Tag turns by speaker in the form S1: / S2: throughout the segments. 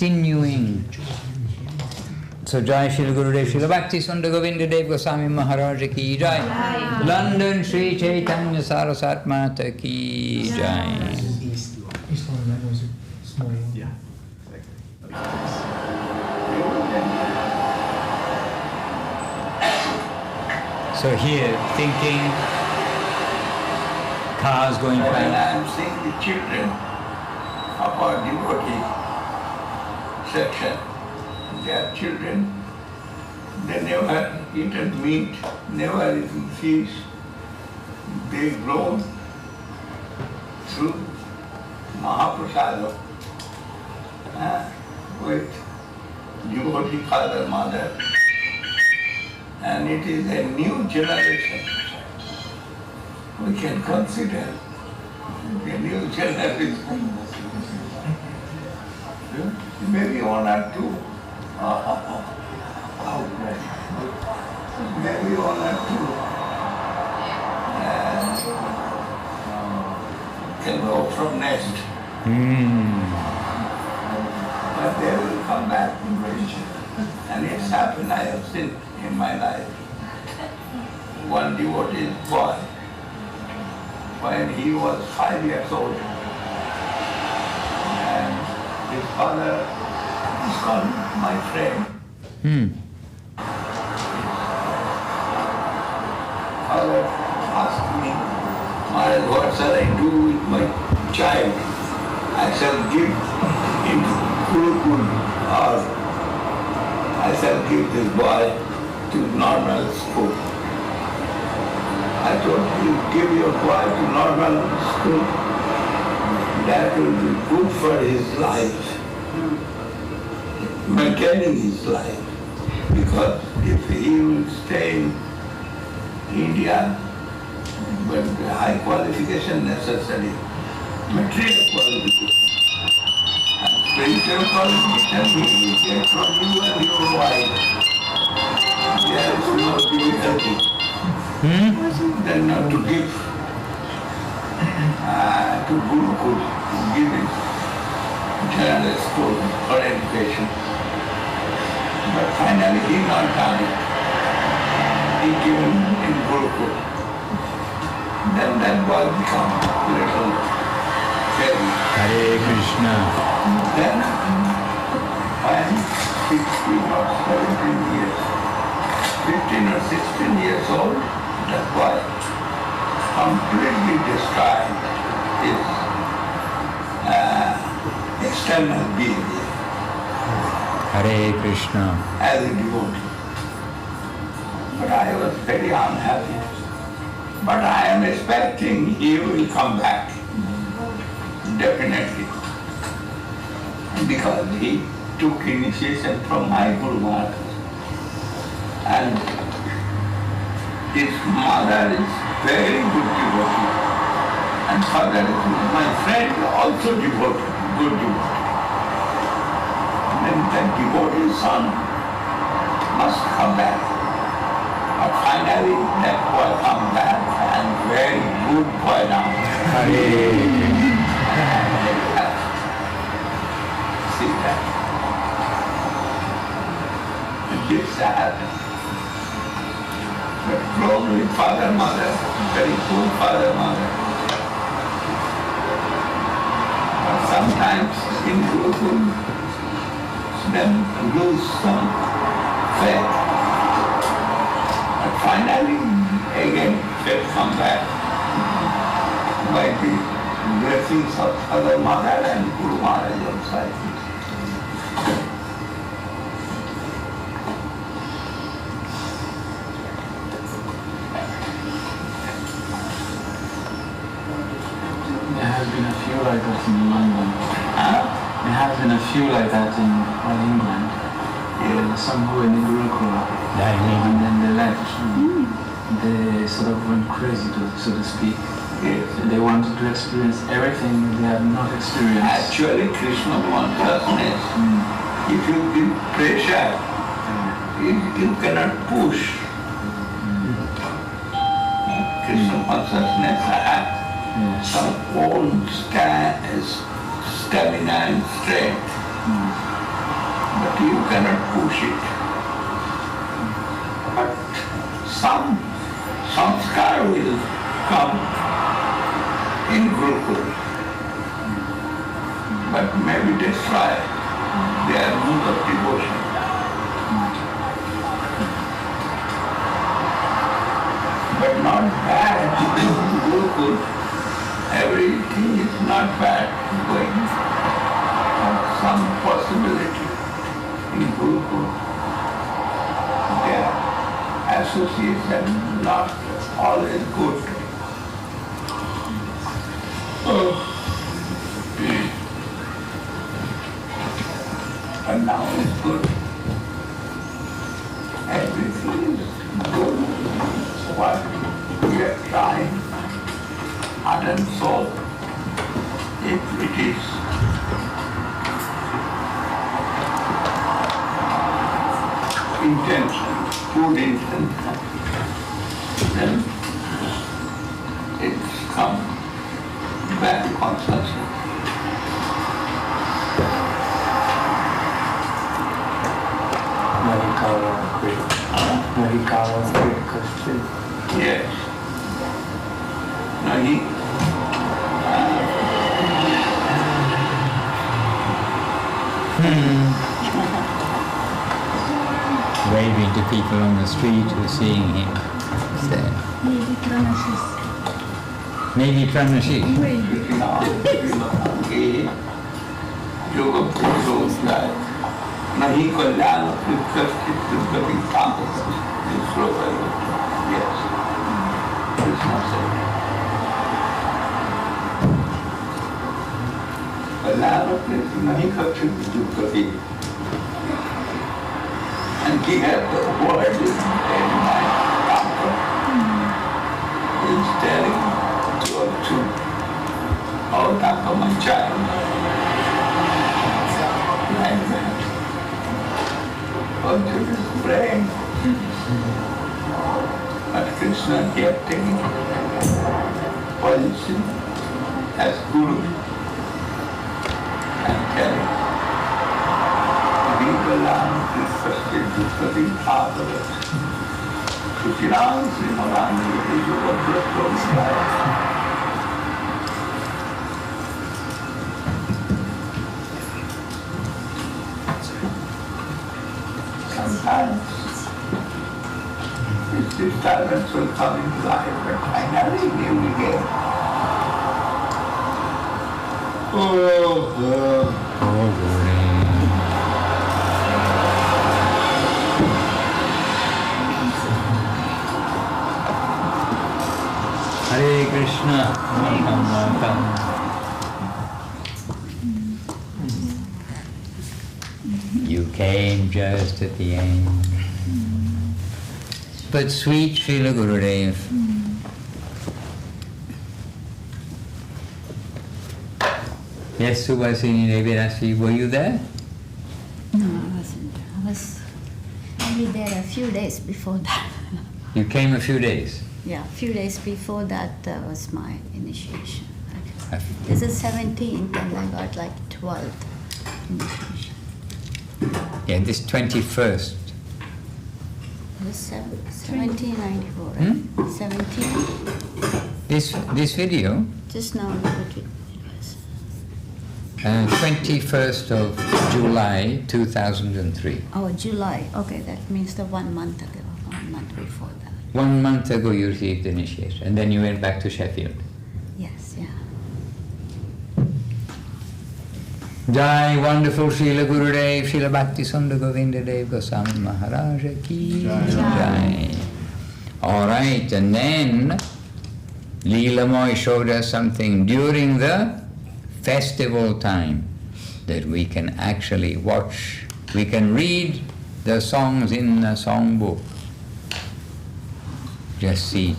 S1: continuing. So Jai Shri Gurudev Srila Bhakti Sundar Govinda Dev Goswami Maharaj ki Jai. London Sri Chaitanya Saraswat Mata ki Jai. So here, thinking, cars going by.
S2: When I am seeing the children of our devotee section, their children, they never eaten meat, never eaten fish. They grow through Mahaprasada with devotee father, mother. And it is a new generation. We can consider a new generation. Maybe one or two. Maybe one or two. Can go from nest. But they will come back to Krishna. And it's happened, I have seen in my life. One devotee boy, when he was 5 years old, and his father is called my friend. Father asked me, Maharaj, what shall I do with my child? I shall give him Gurukul, or I shall give this boy to normal school. I told you, give your boy to normal school. That will be good for his life, maintaining his life. Because if he will stay in India, but high qualification necessary, material qualification, and spiritual qualification he will get from you and your wife. There is no difficulty. Then not to give to Gurukul, give it general school for education. But finally he not done it. He given in Gurukul. Then that boy become little heavy.
S1: Hare Krishna.
S2: Then when 16 or 17 years, 15 or 16 years old, that boy completely destroyed his external behavior.
S1: Hare Krishna.
S2: As a devotee. But I was very unhappy. But I am expecting he will come back. Definitely. Because he took initiation from my Guru Maharaj. And his mother is very good devotee. And father is my friend, also devotee, good devotee. Then that devotee son must come back. But finally that boy come back and very good boy now. See that? This happened. But grown with father, mother, very poor father, mother. But sometimes in Gurukul, them lose some faith. But finally, again, faith come back by the blessings of Father, Mother and Guru Maharaj also, I think.
S3: There have been a few like that in London. There have been a few like that in England. Some who were in Gurukula and then they left. They sort of went crazy, so to speak.
S2: Yes.
S3: They wanted to experience everything they had not experienced.
S2: Actually, Krishna consciousness, if you give pressure, you cannot push. Krishna consciousness has some old stamina and strength. but you cannot push it. But some sanskar will come in Gurukul, but maybe destroy their mood of devotion. But not bad. Gurukul, everything is not bad going. Some possibility in Gurukul. Their association not always good. But now it's good. Everything is good. What we are trying, heart and soul, if it is intention, good intention, then it's come back consciously.
S3: Narikawa great question.
S2: Yes. Now he
S1: Waving to people on the street who are seeing him.
S4: Maybe Pranashis.
S1: Maybe Pranashis.
S2: yoga puruष है नहीं कल्याण कभी काम yes Krishna said कल्याण नहीं करते कभी and he had the word in mind he's telling to all that of my child like that unto his brain but Krishna kept taking position as Guru and telling Vigalam Krishna Dukkati Bhagavat Kuchiram Srimarani Vijayabhra sometimes these disturbance will come into life, but finally we will get.
S1: Hare Krishna, welcome, welcome. You came just at the end. But sweet Srila Gurudev, yes, Subhasini Devirasi, were you there?
S4: No, I wasn't. I was only there a few days before that.
S1: You came a few days?
S4: Yeah, a few days before that was my initiation. This is 17th and I got like 12th initiation.
S1: Yeah, this 21st.
S4: This 1794, right? 17?
S1: This video?
S4: Just now what it was.
S1: 21st of July 2003.
S4: Oh, July. Okay, that means the 1 month ago, 1 month before that.
S1: 1 month ago you received the initiation and then you went back to Sheffield.
S4: Yes, yeah.
S1: Jai, wonderful Srila Gurudev, Srila Bhakti Sundar Govinda Dev Goswami Maharaj ki Jai. All right, and then Leela Moy showed us something during the festival time that we can actually watch, we can read the songs in the songbook. Just see.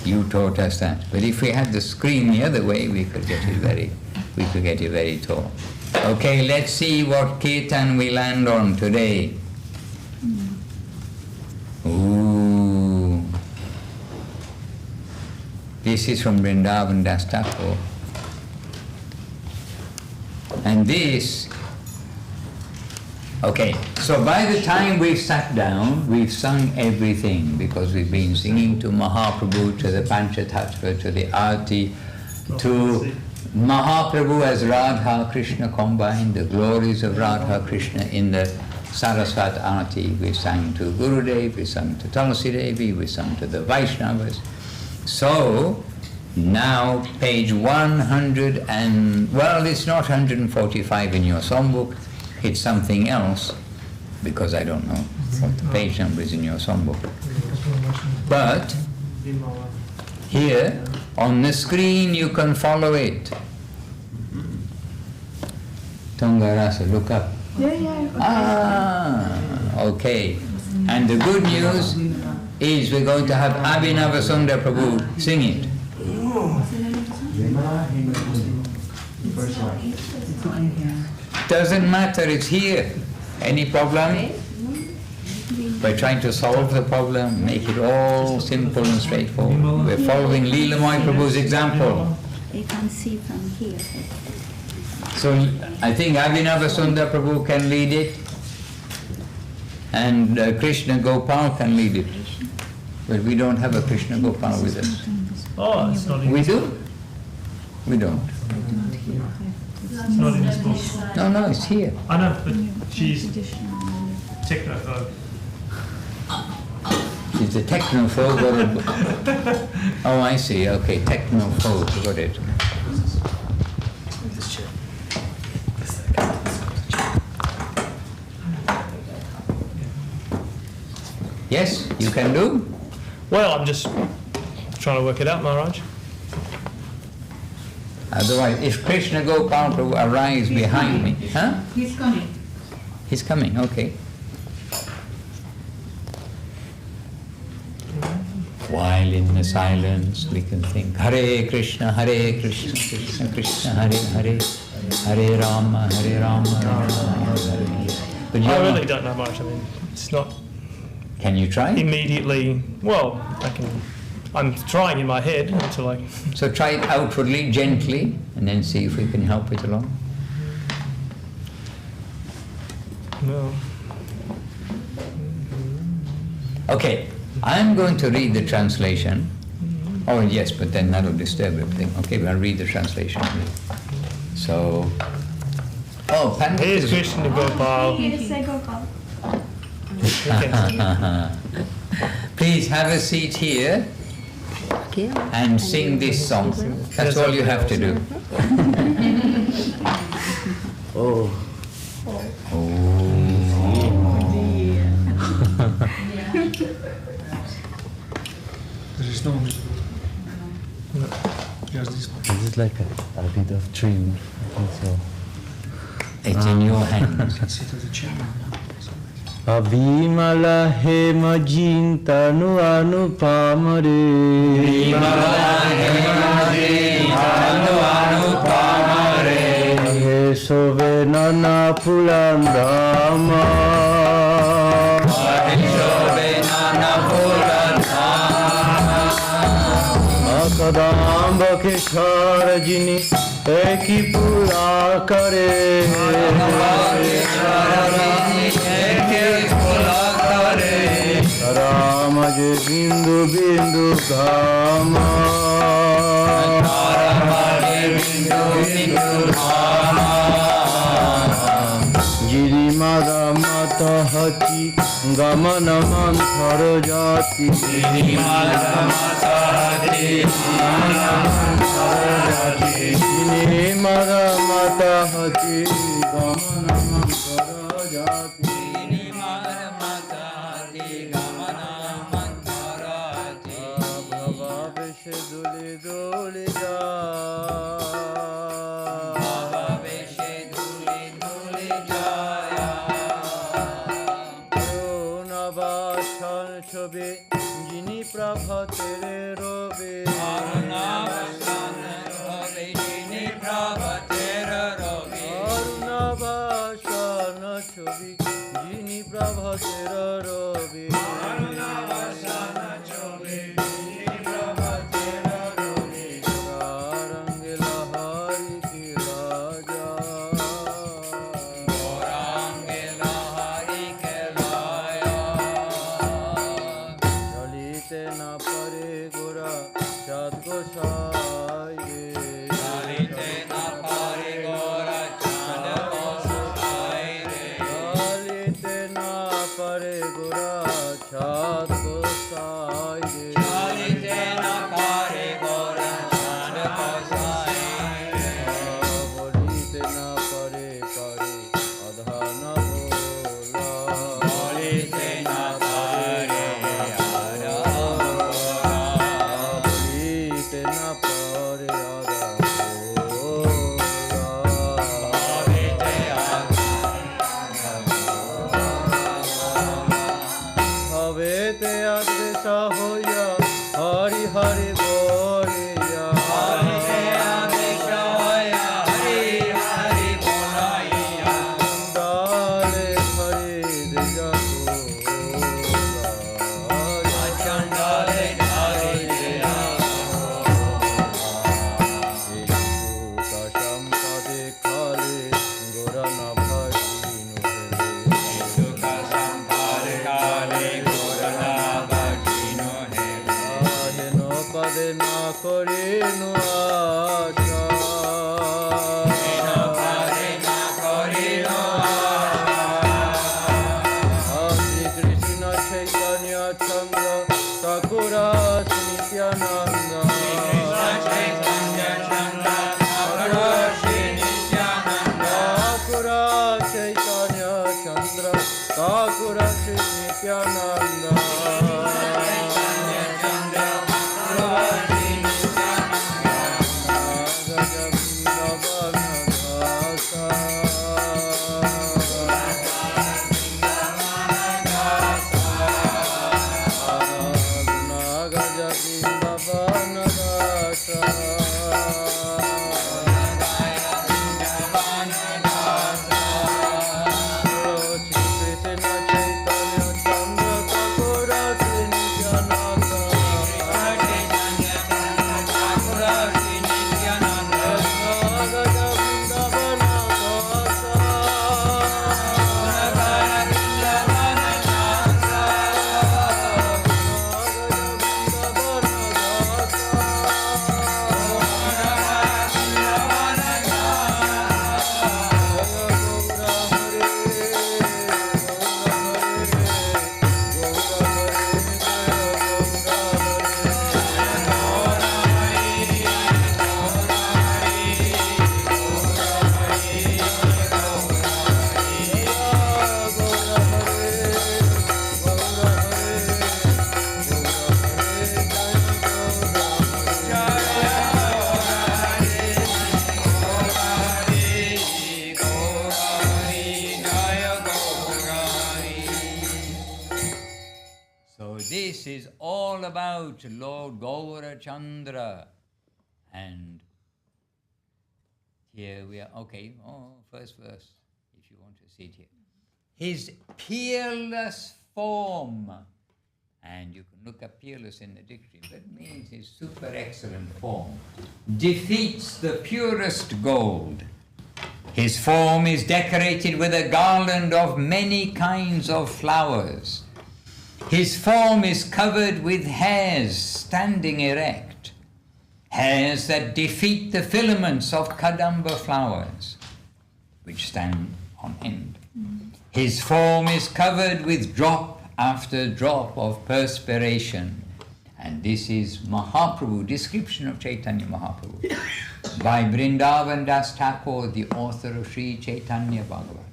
S1: You taught us that. But if we had the screen the other way, we could get it very tall. Okay, let's see what kirtan we land on today. Ooh. This is from Vrindavan Das Thakur. And this, okay, so by the time we've sat down, we've sung everything, because we've been singing to Mahaprabhu, to the Panchatattva, to the Aarti, to Mahaprabhu as Radha Krishna combined, the glories of Radha Krishna in the Saraswat Aarti. We sang to Gurudev, we sang to Tulsi Devi, we sang to the Vaishnavas. So, now page 100 and, well, it's not 145 in your songbook, it's something else, because I don't know what the page number is in your songbook. But here on the screen you can follow it. Tungarasa, look up. Okay. And the good news is we're going to have Abhinava Sundar Prabhu sing it. Doesn't matter, it's here. Any problem? We're trying to solve the problem, make it all simple and straightforward. We're following Leelamoy Prabhu's example.
S4: You can see from here.
S1: So I think Abhinava Sundar Prabhu can lead it, and Krishna Gopal can lead it. But we don't have a Krishna Gopal with us.
S5: Oh, it's not in
S1: We
S5: this
S1: do?
S5: book.
S1: We don't.
S5: It's not in this book.
S1: No, it's here.
S5: I know, but she's technophobe.
S1: It's a technophobe or a... Oh, I see. Okay, technophobe. Got it. Yes, you can do.
S5: Well, I'm just trying to work it out, Maharaj.
S1: Otherwise, if Krishna Gopal Prabhu arrives behind me, huh?
S6: He's coming.
S1: He's coming, okay. While in the silence we can think Hare Krishna, Krishna Krishna, Hare Hare, Hare Rama, Rama Rama, Hare Hare. But
S5: I really don't know much. I mean, it's not
S1: can you try?
S5: immediately. Well, I'm trying in my head until I.
S1: So try it outwardly, gently, and then see if we can help it along.
S5: No.
S1: Okay, I'm going to read the translation. Oh yes, but then that'll disturb everything. Okay, I'll read the translation. So,
S5: Here's Krishna Gopal.
S1: Please have a seat here and sing this song. That's all you have to do. Oh.
S7: There is no music. Just this one.
S3: Is it like a bit of trim? I think so.
S1: It's in your hands.
S7: That's it at the chairman.
S3: Abhimala hema jintanu anupamare.
S1: Abhimala hema jintanu anupamare.
S3: Maheshove nana pulandama.
S1: Maheshove nana pulandama.
S3: Akadamba kisharajini eki pura kare. Ramaje bindu bindu dhama. Giri mada mata hachi gamana manthar jati. Giri mada mata hachi gamana manthar jati. Giri mada mata hachi gamana manthar jati. Dole dole ja, Baba beshe dole dole jaya. Corona bashan chobe, jini prabha tere robe. Corona bashan chobe, jini prabha tere robe. Corona bashan chobe, jini prabha tere robe. Corona bashan chobe.
S1: is all about Lord Gaurachandra. And here we are. Okay, first verse, if you want to see it here. His peerless form, and you can look up peerless in the dictionary, but it means his super excellent form, defeats the purest gold. His form is decorated with a garland of many kinds of flowers. His form is covered with hairs standing erect, hairs that defeat the filaments of kadamba flowers, which stand on end. His form is covered with drop after drop of perspiration. And this is Mahaprabhu, description of Chaitanya Mahaprabhu, by Vrindavan Das Thakur, the author of Sri Chaitanya Bhagavat.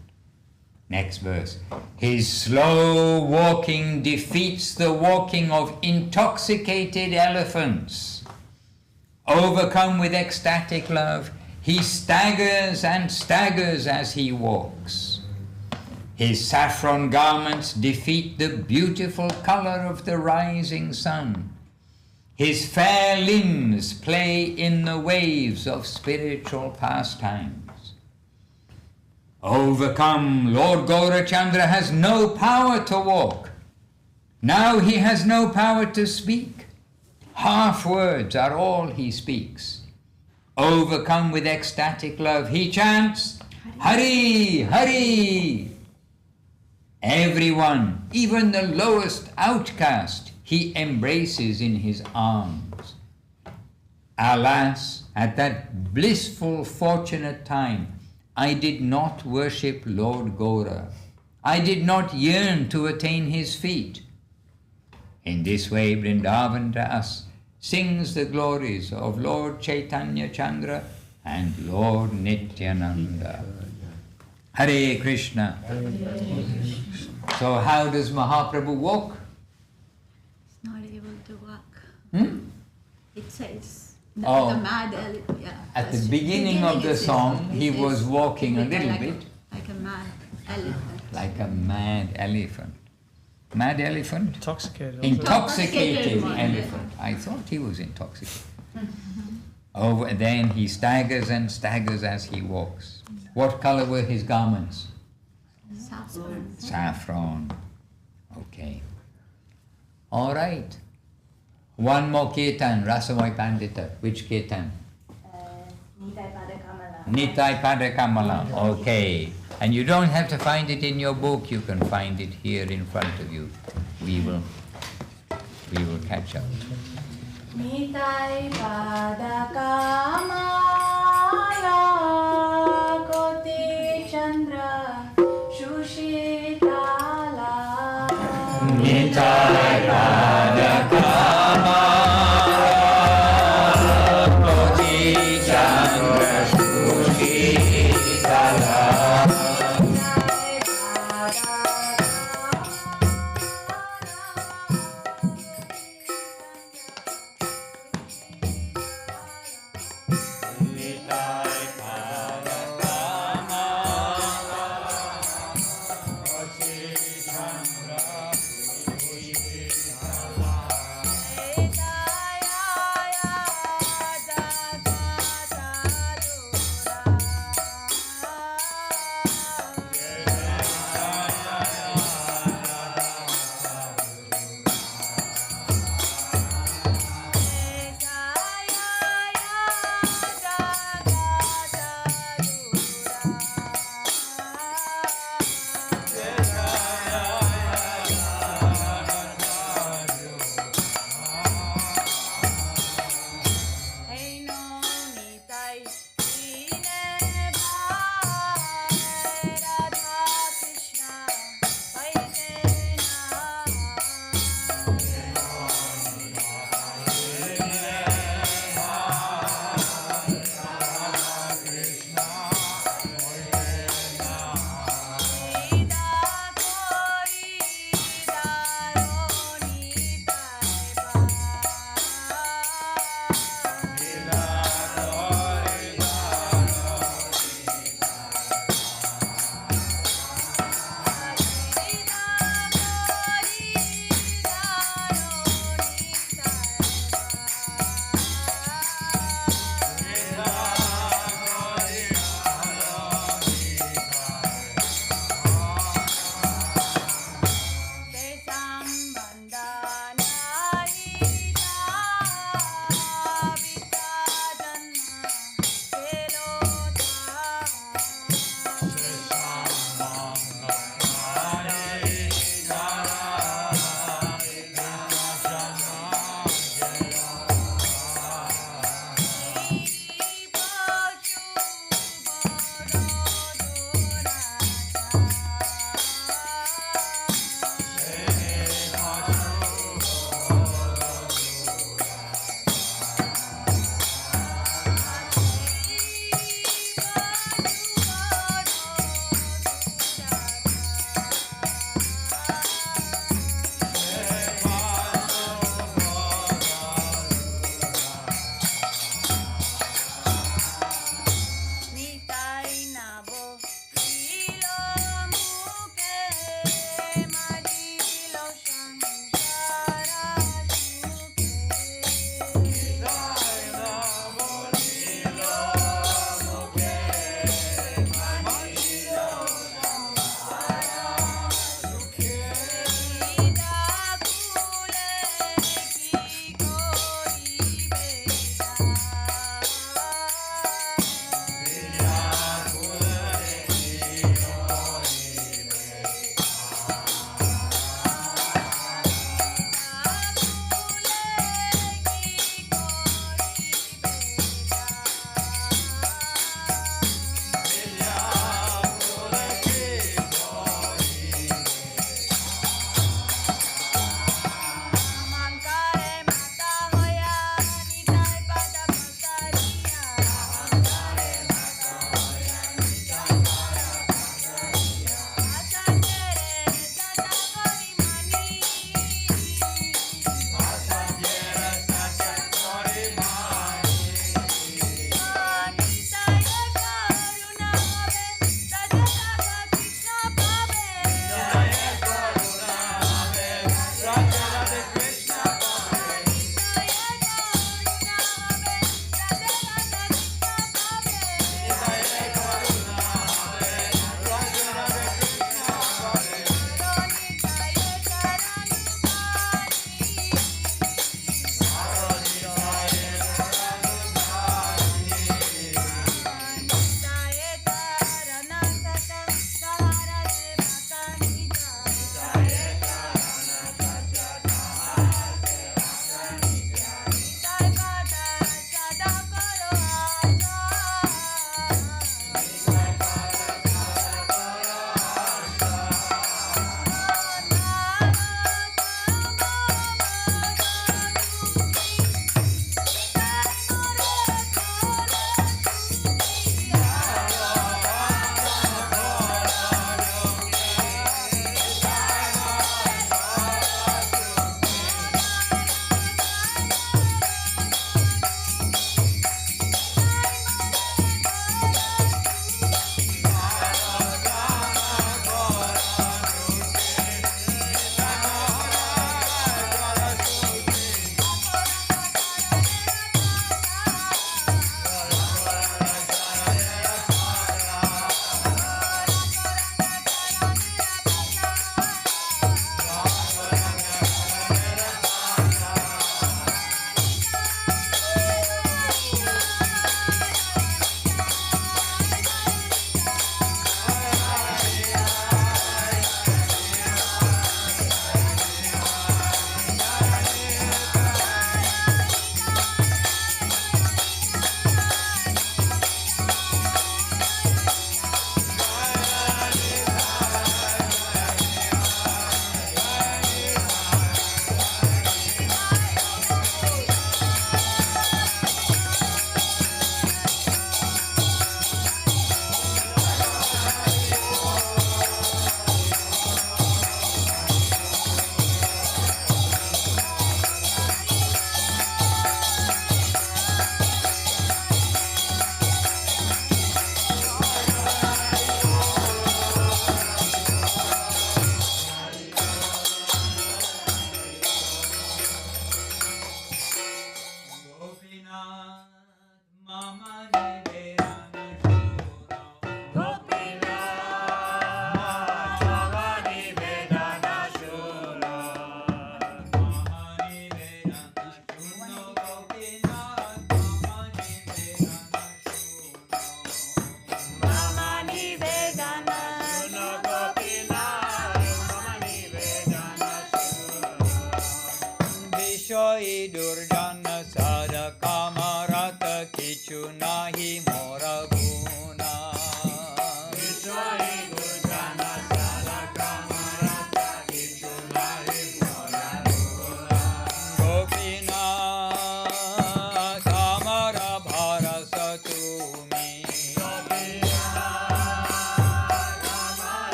S1: Next verse. His slow walking defeats the walking of intoxicated elephants. Overcome with ecstatic love, he staggers and staggers as he walks. His saffron garments defeat the beautiful color of the rising sun. His fair limbs play in the waves of spiritual pastimes. Overcome, Lord Gaurachandra has no power to walk. Now he has no power to speak. Half words are all he speaks. Overcome with ecstatic love, he chants, Hari, Hari. Everyone, even the lowest outcast, he embraces in his arms. Alas, at that blissful, fortunate time, I did not worship Lord Gaura. I did not yearn to attain his feet. In this way, Vrindavan Das sings the glories of Lord Chaitanya Chandra and Lord Nityananda. Hare Krishna. So how does Mahaprabhu walk?
S4: It's not able to walk. It says, the mad elephant. Yeah,
S1: at the beginning of the song, he was walking a little bit.
S4: Like a mad elephant.
S1: Like a mad elephant. Mad elephant?
S5: Intoxicated.
S1: Intoxicated elephant. I thought he was intoxicated. Then he staggers and staggers as he walks. What color were his garments?
S4: Saffron.
S1: Saffron. Okay. All right. One more kirtan, Rasamai Pandita. Which kirtan? Nitai Padakamala. Okay. And you don't have to find it in your book. You can find it here in front of you. We will catch up.
S6: Nitai Padakamala Koti Chandra Shushitala
S1: Nitai Padakamala Koti Chandra Shushitala.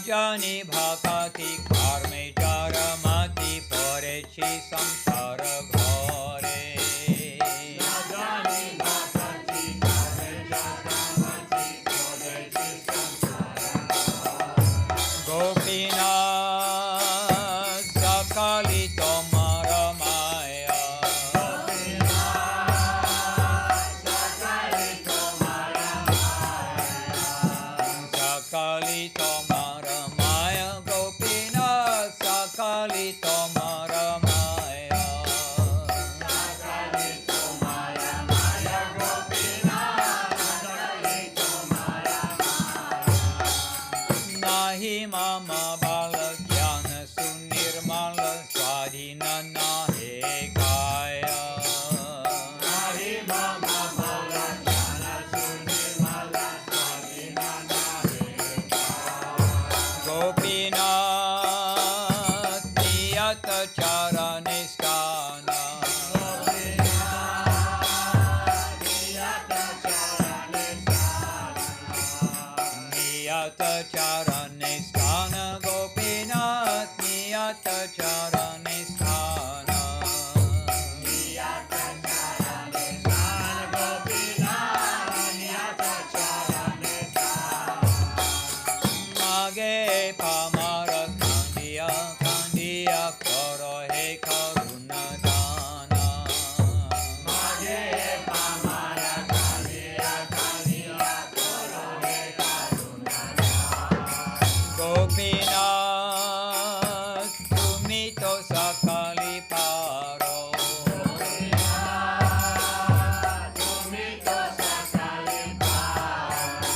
S1: jani bhakati karme jaramati porechi samsara ghore. Gopinath sakali tomara maya. Sakali tomara maya. Gopinath sakali tomara maya. Nahi mama bala jnana sunirmala swadhina nahe kaya. Nahi mama bala jnana sunirmala swadhina nahe kaya. Gopinath niyata charane sthana. Niyata charane sthana. Gopinath niyata charane sthana. Niyata charane sthana. Gopinath niyata charane sthana. Mage pamara kandiya kandiya karo he karuna dana. Mage pamara kandiya kandiya karo he karuna dana. Gopinath tumi to sakali paro. Gopinath tumi to sakali paro.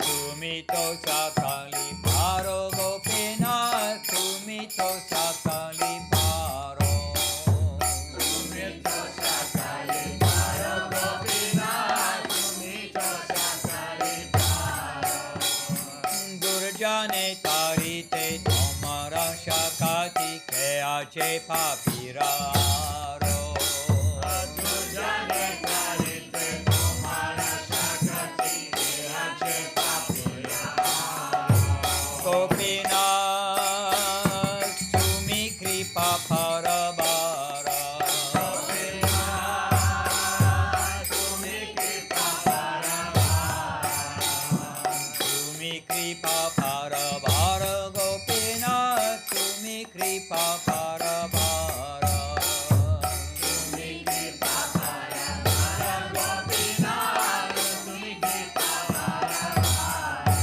S1: Tumi to sakali paro. Gopinath tumi to sakali paro. Tumi to sakali paro. Gopinath tumi to sakali paro. Durjane tarite tomara shakati ke ache papiraro. Durjane tarite tomara shakati ke ache papiraro. Gopinath tumi kripa parabara. Gopinath tumi kripa parabara. Tumi kripa parabara. Gopinath tumi kripa parabara. Tumi kripa parabara. Gopinath tumi kripa parabara.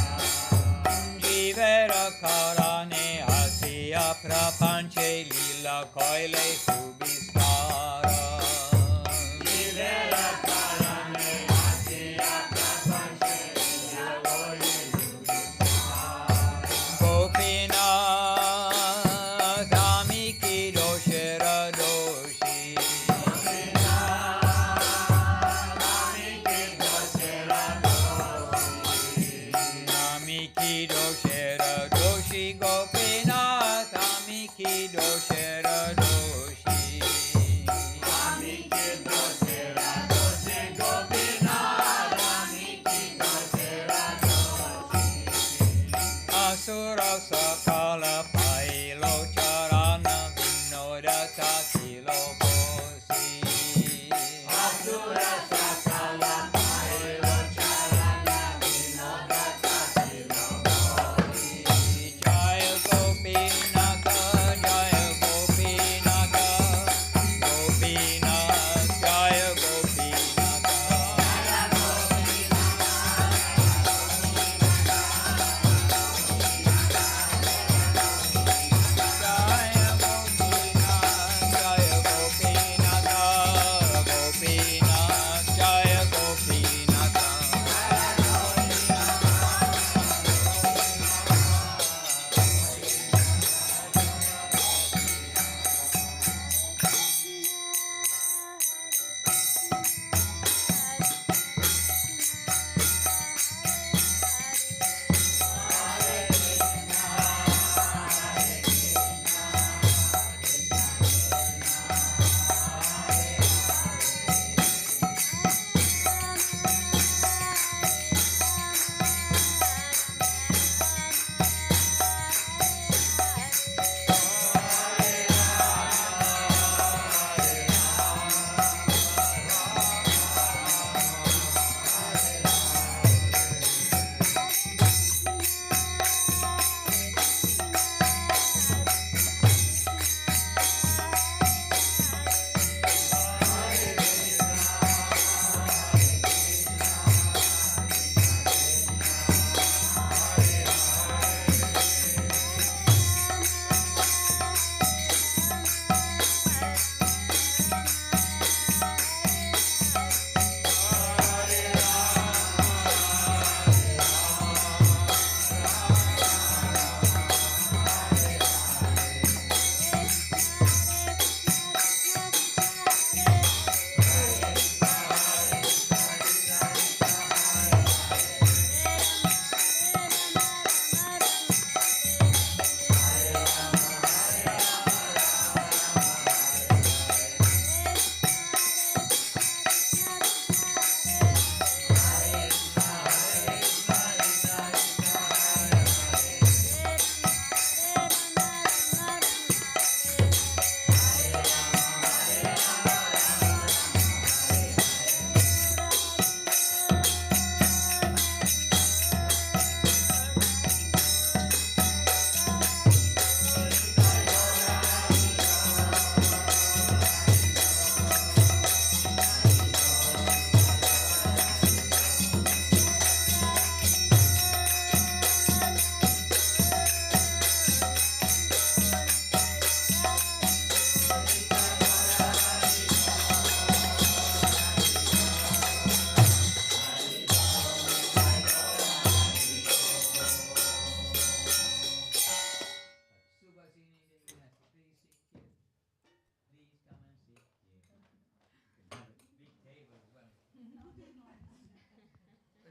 S1: Jivera karane hasiya prapanche lila koile subistara. Jivera karane hasiya prapanche lila koile subistara. Gopinath amiki doshera doshi. Gopinath amiki doshera doshi. Amiki doshera doshi. Gopinath amiki doshera doshi. Amiki doshera doshi. Gopinath amiki doshera doshi. Asura sakala pailo charana vinodata tilo bosi. Asura sakala pailo charana vinodata tilo bosi. Jaya Gopinath, Jaya Gopinath, Gopinath,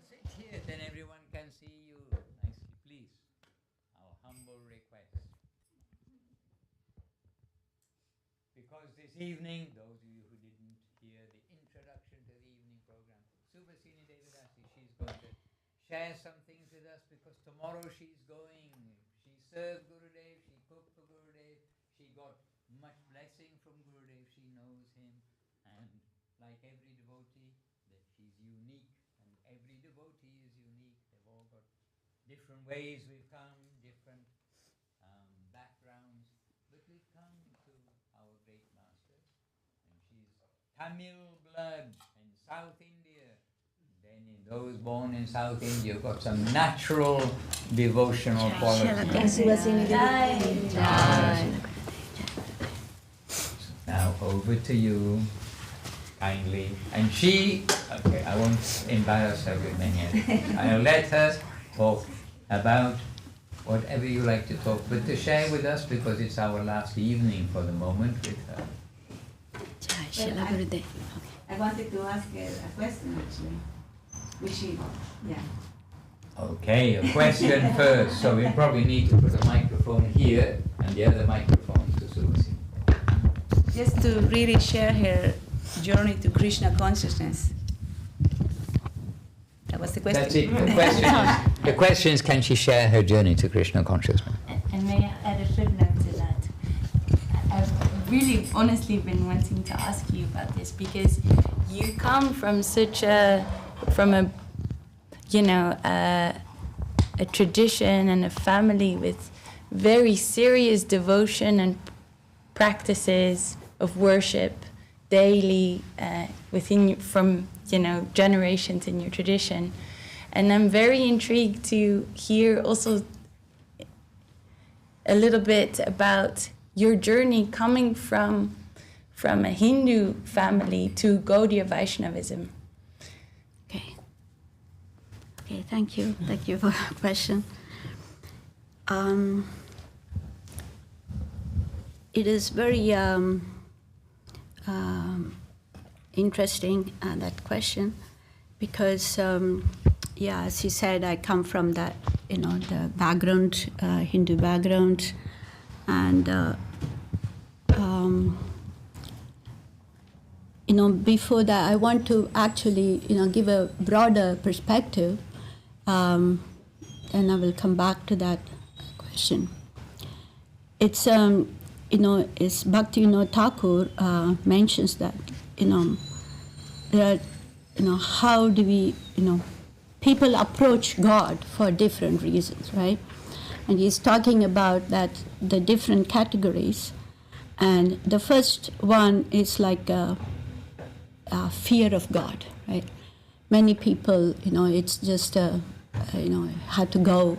S1: sit here, then everyone can see you nicely, please. Our humble request. Because this evening, those of you who didn't hear the introduction to the evening program, Subhasini Devidasi, she's going to share some things with us because tomorrow she's going. She served Gurudev, she cooked for Gurudev, she got much blessing from Gurudev, she knows him, and like every devotee, that she's unique, and every devotee is unique. They've all got different ways we've come, different backgrounds, but we've come to our great master, and she's Tamil blood in South India. Then in those born in South India got some natural devotional qualities. Now over to you, kindly. And she, okay, I won't embarrass her with many others. I'll let her talk about whatever you like to talk, but to share with us because it's our last evening for the moment with her.
S8: I wanted to ask a question actually.
S1: Okay, a question first. So we probably need to put a microphone here and the other microphone to Susi.
S8: Just to really share her journey to Krishna consciousness. That was the question.
S1: That's it. The question is, can she share her journey to Krishna consciousness?
S6: And may I add a footnote to that? I've really honestly been wanting to ask you about this because you come from a tradition and a family with very serious devotion and practices of worship daily from generations in your tradition. And I'm very intrigued to hear also a little bit about your journey coming from a Hindu family to Gaudiya Vaishnavism.
S4: Okay, thank you. Thank you for the question. It is very interesting, that question, because, as you said, I come from that, the background, Hindu background, and, before that, I want to actually, give a broader perspective. Then I will come back to that question. It's, it's Bhaktivinoda Thakur mentions that, there are, how do we, people approach God for different reasons, right? And he's talking about that, the different categories. And the first one is like a fear of God, right? Many people, it's just, how to go.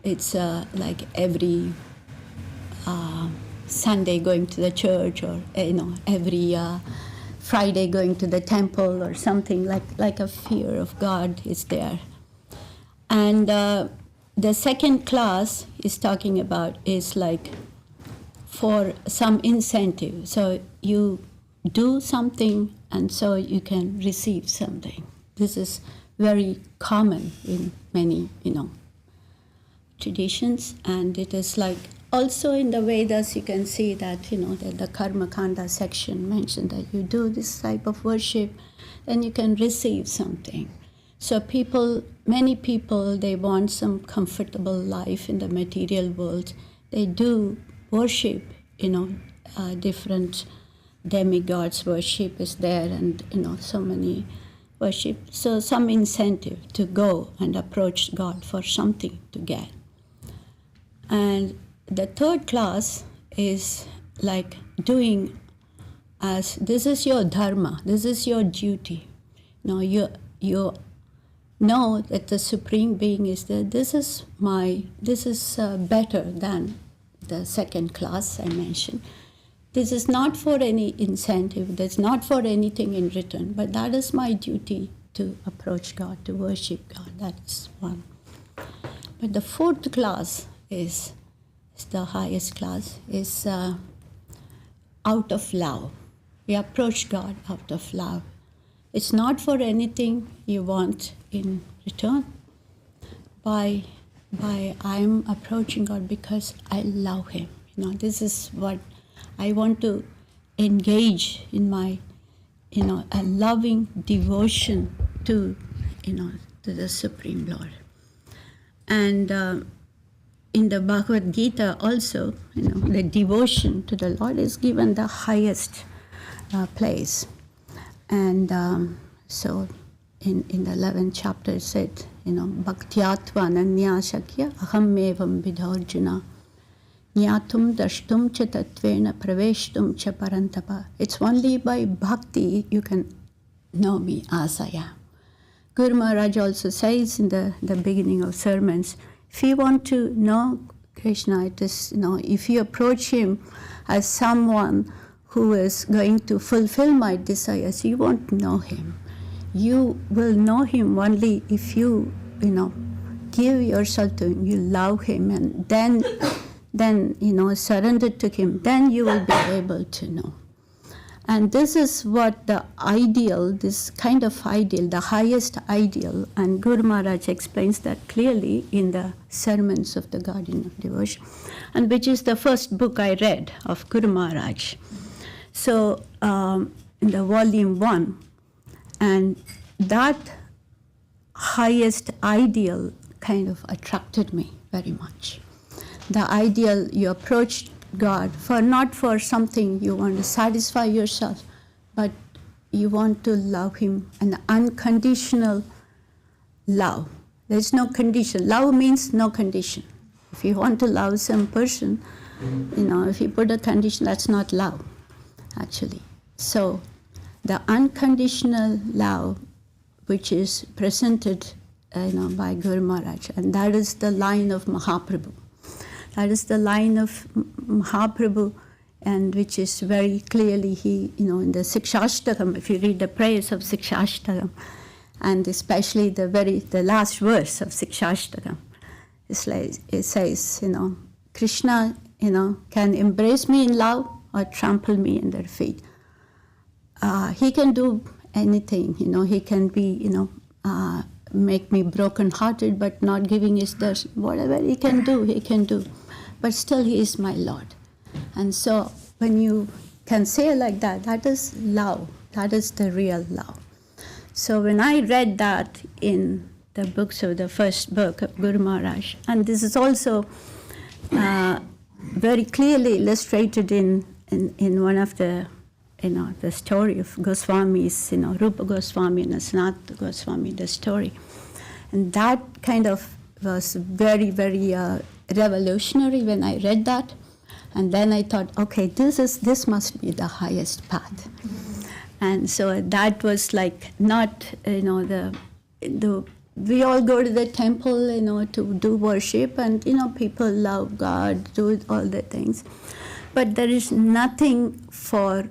S4: It's like every Sunday going to the church, or, every Friday going to the temple or something, like a fear of God is there. And the second class is talking about is like for some incentive. So you do something and so you can receive something. This is very common in many, traditions, and it is like also in the Vedas you can see that, the Karma Kanda section mentioned that you do this type of worship, then you can receive something. So many people, they want some comfortable life in the material world. They do worship, different demigods worship is there, and, so many worship. So some incentive to go and approach God for something to get. And the third class is like doing as this is your dharma, this is your duty. You know that the Supreme Being is there. This is better than the second class I mentioned. This is not for any incentive, that's not for anything in return, but that is my duty to approach God, to worship God. That is one. But the fourth class is the highest class, is out of love. We approach God out of love. It's not for anything you want in return. By I'm approaching God because I love Him. This is what I want to engage in my, a loving devotion to, to the Supreme Lord. And in the Bhagavad Gita also, the devotion to the Lord is given the highest place. And so in the 11th chapter it said, Bhaktyatva nanya shakya aham evam vidharjuna Nyatum dashtum cha tatvena praveshtum cha parantapa. It's only by bhakti you can know me as I am. Guru Maharaj also says in the beginning of sermons, if you want to know Krishna, it is, if you approach him as someone who is going to fulfill my desires, you won't know him. You will know him only if you, give yourself to him, you love him, and then surrender to him, then you will be able to know. And this is what the ideal, this kind of ideal, the highest ideal, and Guru Maharaj explains that clearly in the Sermons of the Guardian of Devotion, and which is the first book I read of Guru Maharaj. So in the volume 1, and that highest ideal kind of attracted me very much. The ideal, you approach God not for something you want to satisfy yourself, but you want to love him, an unconditional love. There's no condition. Love means no condition. If you want to love some person, if you put a condition, that's not love, actually. So the unconditional love, which is presented by Guru Maharaj, and that is the line of Mahaprabhu. That is the line of Mahaprabhu, and which is very clearly in the Sikshashtakam, if you read the prayers of Sikshashtakam, and especially the last verse of Sikshashtakam, it says, Krishna, can embrace me in love or trample me in their feet. He can do anything, he can be, make me broken-hearted, but not giving his darshan. Whatever he can do. But still he is my Lord. And so when you can say like that, that is love. That is the real love. So when I read that in the books of the first book of Guru Maharaj, and this is also very clearly illustrated in one of the the story of Goswamis, Rupa Goswami and Sanatana Goswami, the story. And that kind of was very, very revolutionary when I read that. And then I thought, okay, this must be the highest path. And so that was like not, we all go to the temple, to do worship, and, people love God, do all the things. But there is nothing for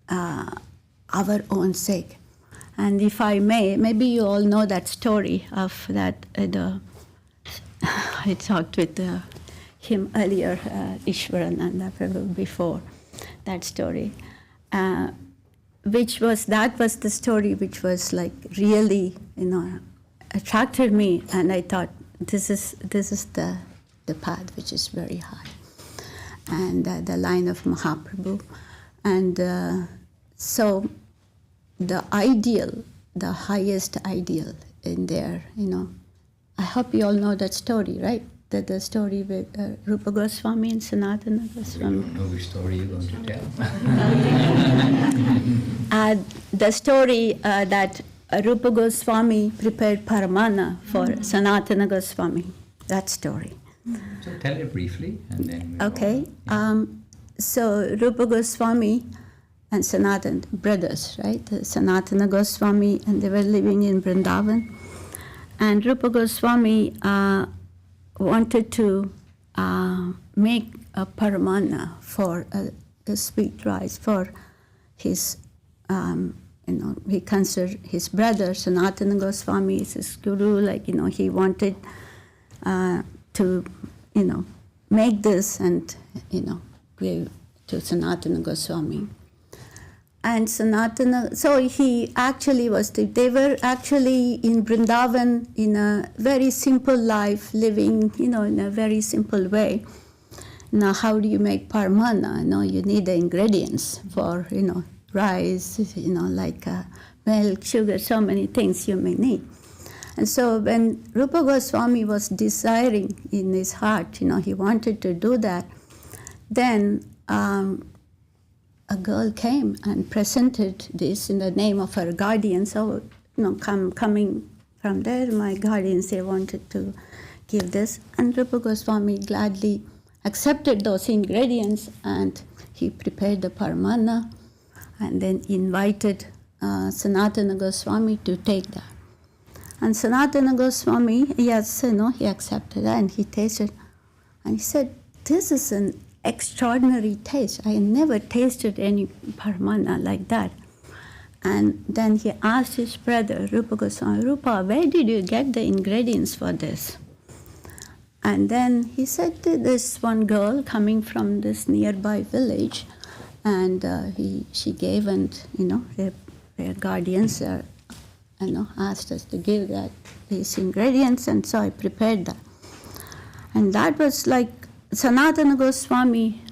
S4: our own sake. And if I may, maybe you all know that story of that, I talked with him earlier, Ishwarananda Prabhu, before that story, that was the story which was like really, attracted me, and I thought this is the path which is very high, and the line of Mahaprabhu, and so the ideal, the highest ideal in there, I hope you all know that story, right? The story with Rupa Goswami and Sanatana Goswami.
S1: I don't know which story you're going to tell.
S4: The story that Rupa Goswami prepared Paramana for Sanatana Goswami, that story.
S1: So tell it briefly, and then
S4: okay. So Rupa Goswami and Sanatana, brothers, right? Sanatana Goswami, and they were living in Vrindavan. And Rupa Goswami wanted to make a paramana for the sweet rice for his, he considered his brother, Sanatana Goswami, is his guru, he wanted to, make this and, give to Sanatana Goswami. And Sanatana, so he actually they were actually in Vrindavan in a very simple life, living, in a very simple way. Now, how do you make parmana? You need the ingredients for, rice, like milk, sugar, so many things you may need. And so when Rupa Goswami was desiring in his heart, he wanted to do that, then a girl came and presented this in the name of her guardian. So, coming from there, my guardians, they wanted to give this. And Rupa Goswami gladly accepted those ingredients, and he prepared the parmana and then invited Sanatana Goswami to take that. And Sanatana Goswami, he accepted that and he tasted. And he said, this is an extraordinary taste. I never tasted any parmana like that. And then he asked his brother, Rupa Goswami, Rupa, where did you get the ingredients for this? And then he said to this one girl coming from this nearby village, and she gave, and their guardians asked us to give these ingredients, and so I prepared that. And that was like Sanatana Goswami,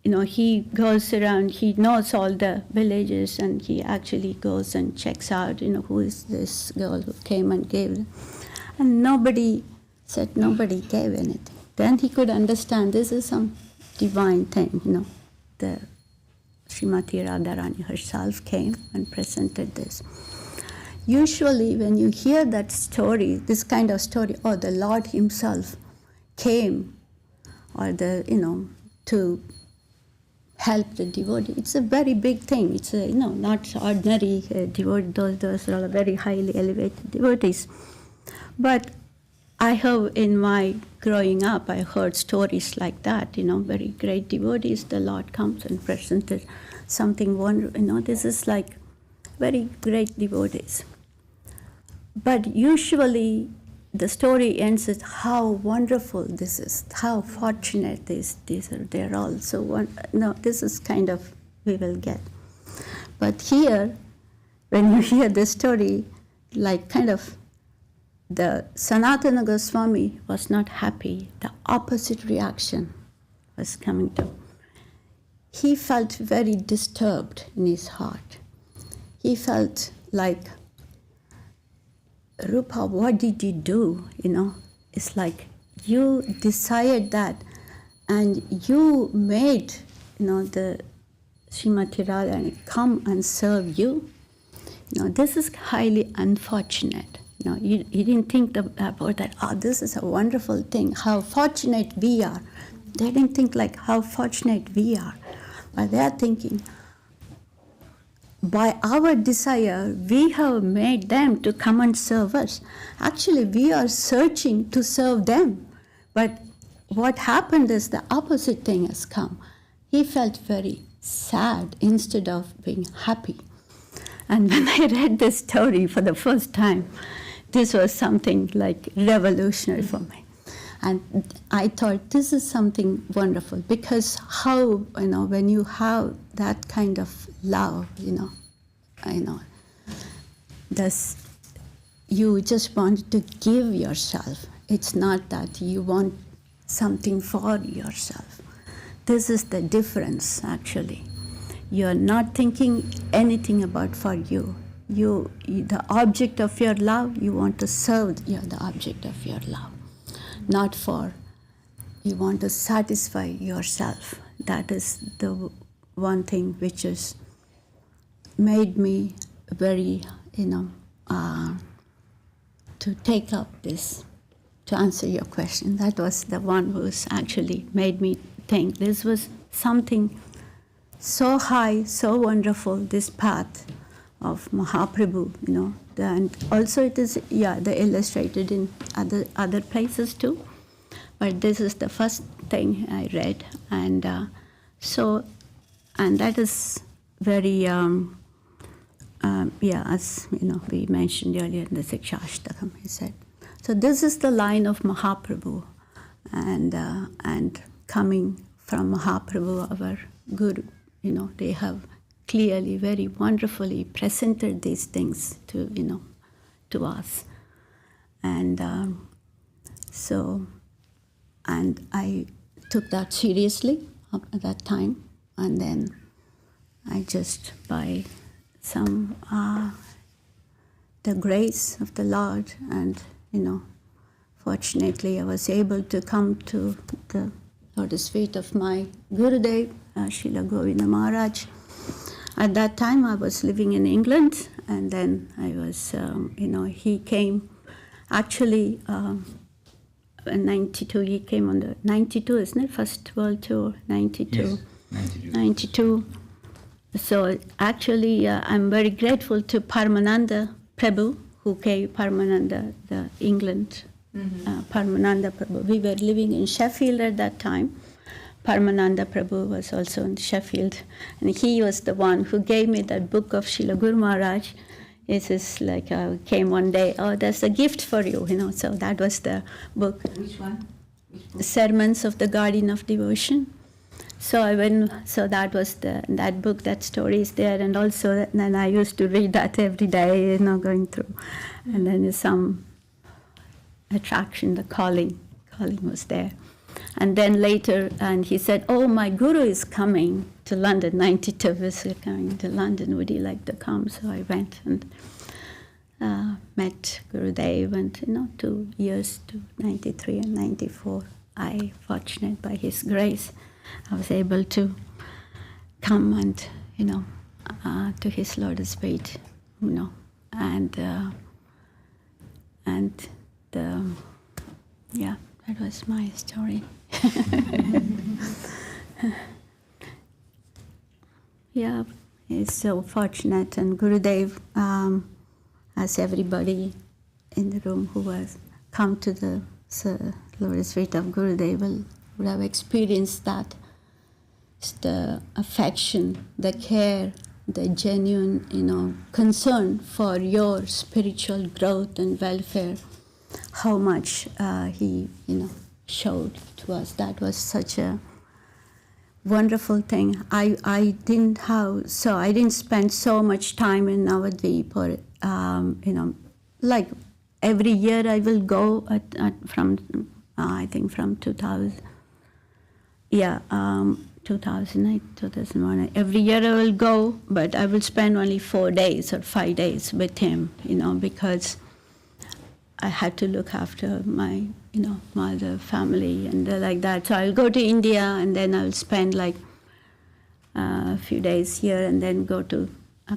S4: he goes around, he knows all the villages, and he actually goes and checks out, who is this girl who came and gave. And nobody gave anything. Then he could understand this is some divine thing, The Srimati Radharani herself came and presented this. Usually when you hear that story, this kind of story, or the Lord himself came, or to help the devotee, it's a very big thing. It's not ordinary devotee. Those are all very highly elevated devotees. But I have, in my growing up, I heard stories like that, very great devotees, the Lord comes and presented something wonderful, this is like very great devotees. But usually the story ends with how wonderful this is, how fortunate they're all. So this is kind of, we will get. But here, when you hear the story, like kind of, the Sanatana Goswami was not happy. The opposite reaction was coming to. He felt very disturbed in his heart. He felt like, Rupa, what did you do? It's like you desired that, and you made, the Srimati Radharani come and serve you. This is highly unfortunate. You didn't think about that. This is a wonderful thing. How fortunate we are. They didn't think like how fortunate we are, but they are thinking, by our desire, we have made them to come and serve us. Actually, we are searching to serve them. But what happened is the opposite thing has come. He felt very sad instead of being happy. And when I read this story for the first time, this was something like revolutionary for me. And I thought, this is something wonderful, because how, when you have that kind of love, you just want to give yourself. It's not that you want something for yourself. This is the difference, actually. You're not thinking anything about for you. The object of your love, you want to serve the object of your love. Not for, you want to satisfy yourself. That is the one thing which has made me very, to take up this, to answer your question. That was the one who's actually made me think this was something so high, so wonderful, this path of Mahaprabhu, and also it is, they're illustrated in other places too. But this is the first thing I read, and that is very, as we mentioned earlier in the Sikshashtakam, he said. So this is the line of Mahaprabhu, and coming from Mahaprabhu, our Guru, they have clearly, very wonderfully presented these things to, to us. And and I took that seriously up at that time. And then I just, by some, the grace of the Lord, and, fortunately I was able to come to the lotus feet of my Gurudev, Srila Govinda Maharaj. At that time I was living in England, and then I was, he came, actually, in 92, he came on the, 92, isn't it? First World Tour, 92.
S1: Yes,
S4: 92. So actually, I'm very grateful to Paramananda Prabhu, who came, Paramananda, the England, Paramananda Prabhu. We were living in Sheffield at that time. Paramananda Prabhu was also in Sheffield. And he was the one who gave me that book of Srila Guru Maharaj. It is like, came one day, oh, there's a gift for you, So that was the book.
S8: Which one? Which book?
S4: Sermons of the Guardian of Devotion. So that was that book, that story is there, and also then I used to read that every day, going through. And then some attraction, the calling was there. And then later, and he said, oh, my guru is coming to London, 92 is coming to London, would you like to come? So I went and met Gurudev, and 2 years, to 93 and 94, I, fortunate by his grace, I was able to come and, to his lotus feet, and yeah, that was my story. Yeah, he's so fortunate, and Gurudev, as everybody in the room who has come to the lotus feet of Gurudev would have experienced that. It's the affection, the care, the genuine, concern for your spiritual growth and welfare. How much he, showed to us. That was such a wonderful thing. I didn't spend so much time in Navadvip, or like every year I will go from I think from 2000. Yeah, 2008, 2001. Every year I will go, but I will spend only 4 days or 5 days with him, because I had to look after my, mother, family, and like that. So I'll go to India, and then I'll spend like a few days here, and then go to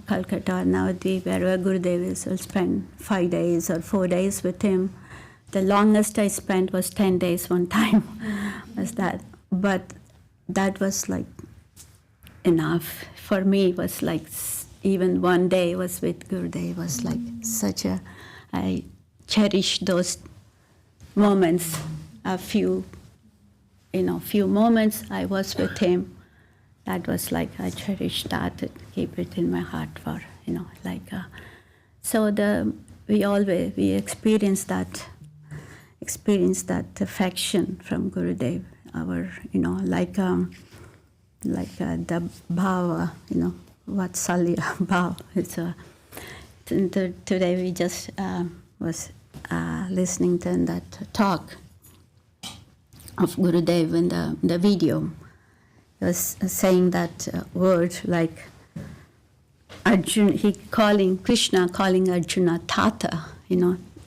S4: Calcutta, Navadvip, wherever Gurudev is. I'll spend 5 days or 4 days with him. The longest I spent was 10 days one time, was that. But that was like enough. For me, it was like, even one day was with Gurudev was like such a, I cherish those moments, a few moments I was with him. That was like, I cherish that, and keep it in my heart for, so we experienced that affection from Gurudev, our, the bhava, vatsalya bhava. It's today we just was listening to that talk of Gurudev in the video. He was saying that word like Arjuna, Krishna calling Arjuna Tata,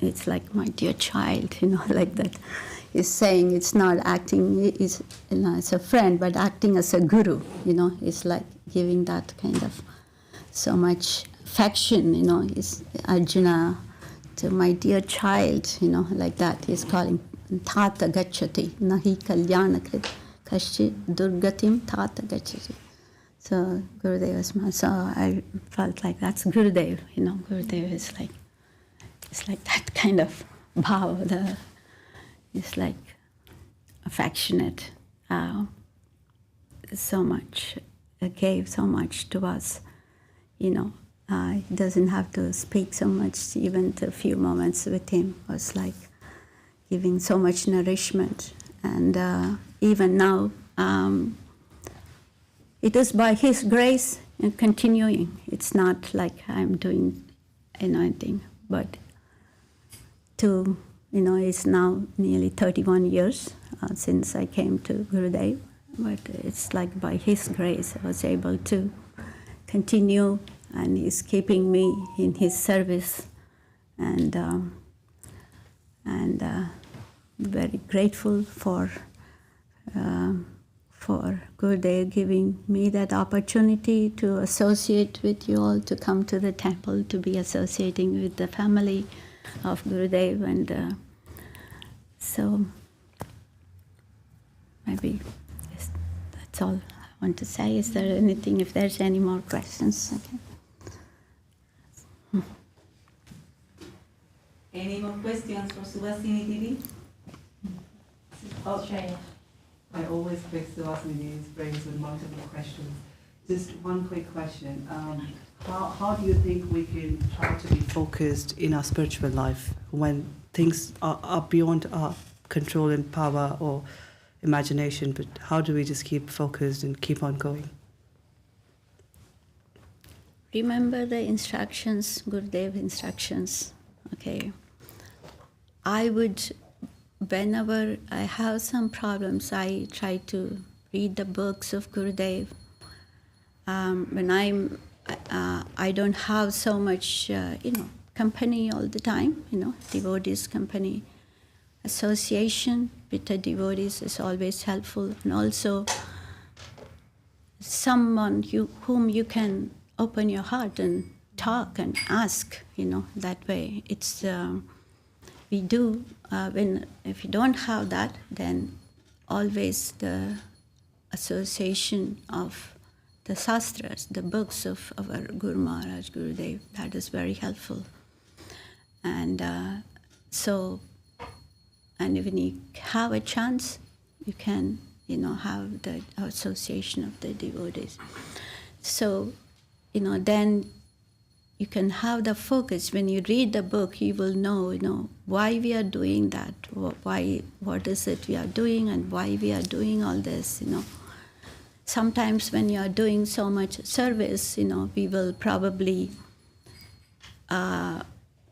S4: it's like my dear child, like that. He's saying it's not acting, it's a friend, but acting as a guru, it's like giving that kind of so much affection, is Arjuna to my dear child, like that. He's calling Tata Gacchati, Nahi Kalyanakrit, Kashi Durgatim Tata Gacchati. So Gurudev was, so I felt like that's Gurudev, Gurudev is like, it's like that kind of bhava, it's like affectionate, so much, gave so much to us, he doesn't have to speak so much, even a few moments with him was like giving so much nourishment. And even now, it is by his grace, and continuing. It's not like I'm doing anything, but it's now nearly 31 years since I came to Gurudev, but it's like by his grace I was able to continue, and he's keeping me in his service, and very grateful for Gurudev giving me that opportunity to associate with you all, to come to the temple, to be associating with the family of Gurudev, and so maybe that's all I want to say. Is there anything, if there's any more questions? Okay.
S8: Any more questions for Subhasini Didi?
S9: Okay. I always pick Subhasini Didi's brains with multiple questions. Just one quick question. How do you think we can try to be focused in our spiritual life when things are beyond our control and power or imagination, but how do we just keep focused and keep on going?
S4: Remember the instructions, Gurudev instructions, okay? I would, whenever I have some problems, I try to read the books of Gurudev. When I don't have so much, company all the time, devotees company. Association with the devotees is always helpful, and also someone whom you can open your heart and talk and ask, that way. It's, we do, if you don't have that, then always the association of the sastras, the books of our Guru Maharaj, Gurudev, that is very helpful. And and when you have a chance, you can, have the association of the devotees. So, then you can have the focus. When you read the book, you will know, why we are doing that, what is it we are doing, and why we are doing all this, Sometimes when you are doing so much service, we will probably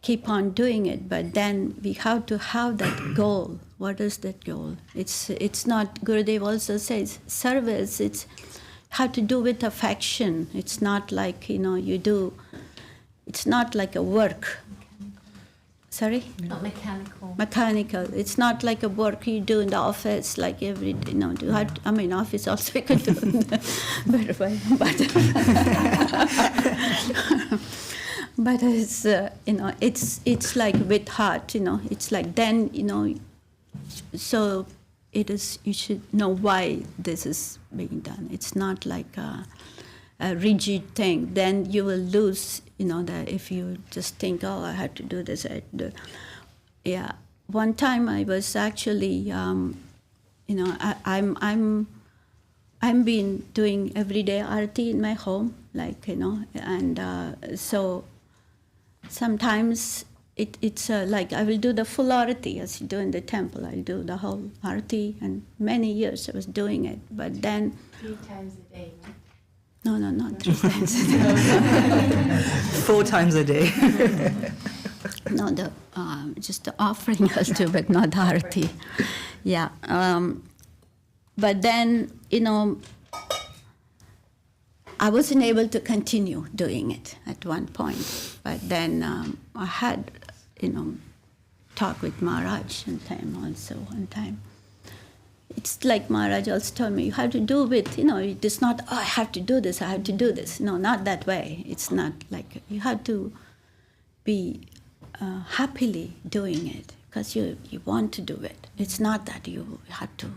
S4: keep on doing it, but then we have to have that goal. What is that goal? It's not, Gurudev also says, service, it's how to do with affection. It's not like, you do, it's not like a work. Sorry?
S6: Not mechanical.
S4: Mechanical. It's not like a work you do in the office, like every, office also you can do better way, but it's, it's like with heart, it's like then, so it is, you should know why this is being done. It's not like a rigid thing. Then you will lose, that if you just think, oh, I had to do this, I had to do. Yeah. One time I was actually, I'm been doing everyday arati in my home, and so sometimes it's like I will do the full arati as you do in the temple. I'll do the whole arati, and many years I was doing it. But then
S6: 3 times a day, right?
S4: No, not 3 times a day.
S9: 4 times a day.
S4: No, just the offering I'll do, but not the arati. Yeah. But then, I wasn't able to continue doing it at one point. But then I had, talk with Maharaj one time. It's like Maharaj also told me, you have to do with, it is not, oh, I have to do this, I have to do this. No, not that way. It's not like, you have to be happily doing it because you want to do it. It's not that you have to,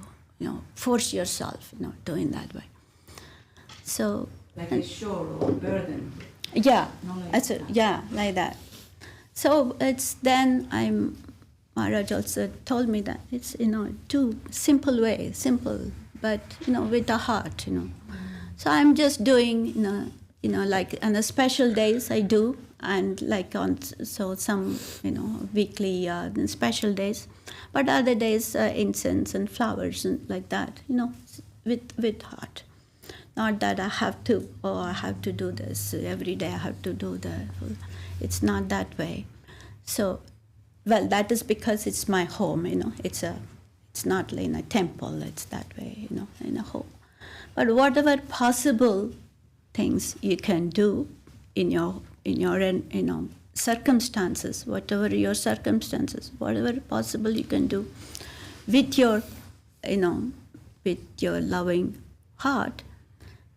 S4: force yourself, doing that way. So.
S8: Like a chore or burden.
S4: Yeah, like that. So it's then Maharaj also told me that it's, too simple, but, with the heart, So I'm just doing, like on the special days I do, and like some, weekly special days, but other days incense and flowers and like that, with heart. Not that I have to, I have to do this every day, I have to do that. It's not that way. So, well, that is because it's my home, it's not like in a temple, it's that way, in a home. But whatever possible things you can do in your circumstances, whatever your circumstances, whatever possible you can do with your, with your loving heart,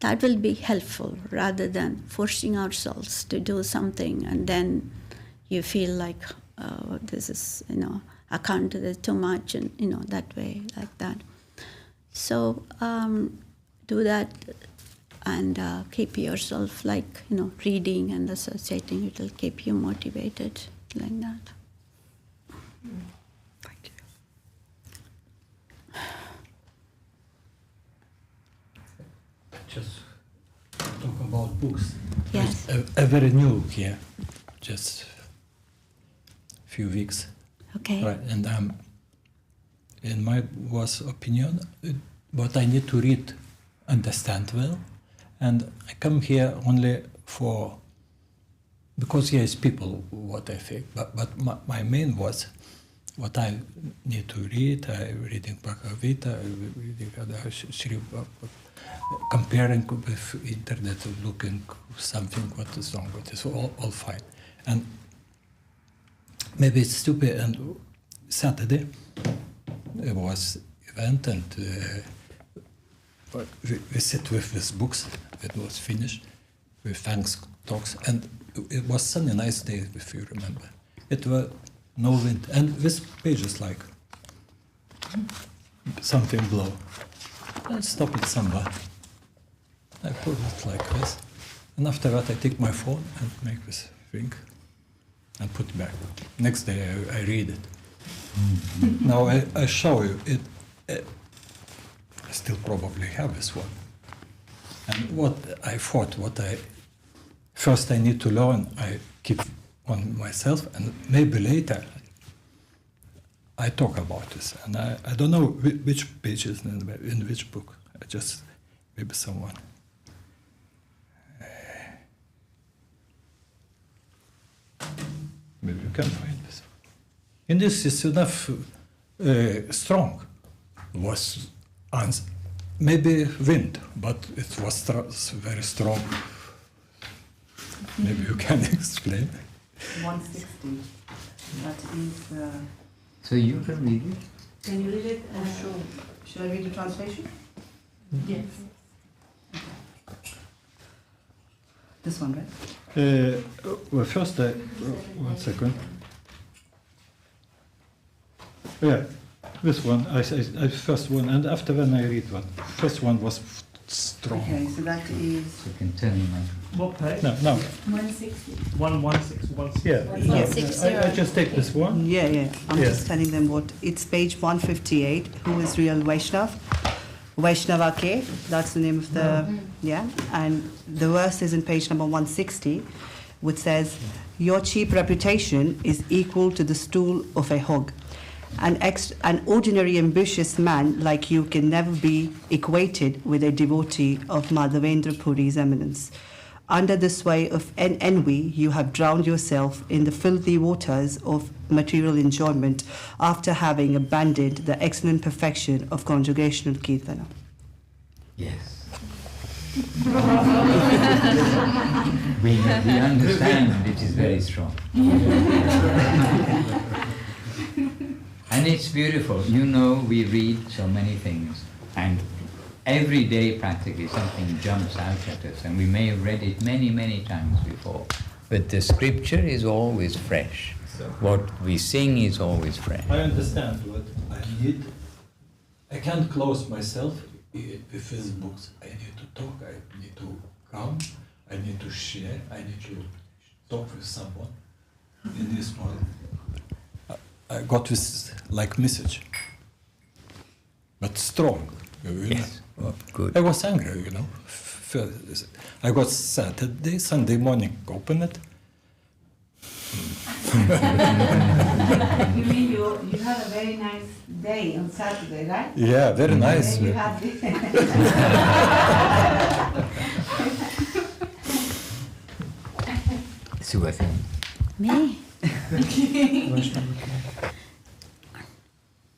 S4: that will be helpful rather than forcing ourselves to do something and then you feel like, this is, I can't do this too much and, that way, like that. So do that and keep yourself like, reading and associating. It will keep you motivated like that.
S7: Thank you.
S10: Just talk about books.
S4: Yes.
S10: A very new here, just few weeks.
S4: Okay.
S10: Right, and in my opinion, what I need to read, understand well, and I come here only because here is people, what I think, but my main was what I need to read. I reading Bhagavad Gita, I reading other Sri, comparing with internet, looking something what is wrong with it, so all fine. And maybe it's stupid. And Saturday it was event, and we sit with these books. It was finished with thanks talks, and it was sunny, nice day, if you remember. It was no wind, and this page is like something blow. I stop it somewhere. I put it like this, and after that I take my phone and make this thing and put it back. Next day I read it. Now I show you it. I still probably have this one. And what I thought, first I need to learn, I keep on myself, and maybe later I talk about this. And I don't know which pages in which book. I just, maybe someone. Maybe you can find this. And this is enough strong. Was maybe wind, but it was very strong. Maybe you can explain.
S9: 160. That is.
S1: So you can read it?
S9: Can you read it? Sure. Shall I read the translation?
S6: Yes.
S9: This one, right?
S10: Well, first, 1 second. Yeah, this one, I first one, and after when I read one. First one was strong.
S9: Okay, so that is.
S1: So you can tell me now.
S5: What page?
S10: No.
S6: 160.
S5: 116.
S10: Yeah,
S6: One,
S10: no,
S6: six,
S10: I just take this one.
S9: Yeah. I'm
S10: Yeah.
S9: just telling them what. It's page 158. Who is real Vaishnav? Vaishnava K. That's the name of the. Yeah. And the verse is in page number 160, which says, "Your cheap reputation is equal to the stool of a hog. An ordinary ambitious man like you can never be equated with a devotee of Madhavendra Puri's eminence. Under the sway of envy, you have drowned yourself in the filthy waters of material enjoyment after having abandoned the excellent perfection of congregational kirtana."
S1: Yes. we understand it is very strong. And it's beautiful. We read so many things, and every day practically something jumps out at us, and we may have read it many, many times before. But the scripture is always fresh. What we sing is always fresh.
S10: I understand what I need. I can't close myself with these books. I need to talk, I need to come, I need to share, I need to talk with someone in this one. I got this message, but strong.
S1: Yes. Oh, good.
S10: I was angry, I got Saturday, Sunday morning, open it.
S8: You mean you had a very nice day on Saturday, right?
S10: Yeah, very nice.
S8: And you had this.
S1: Subathini.
S4: Me?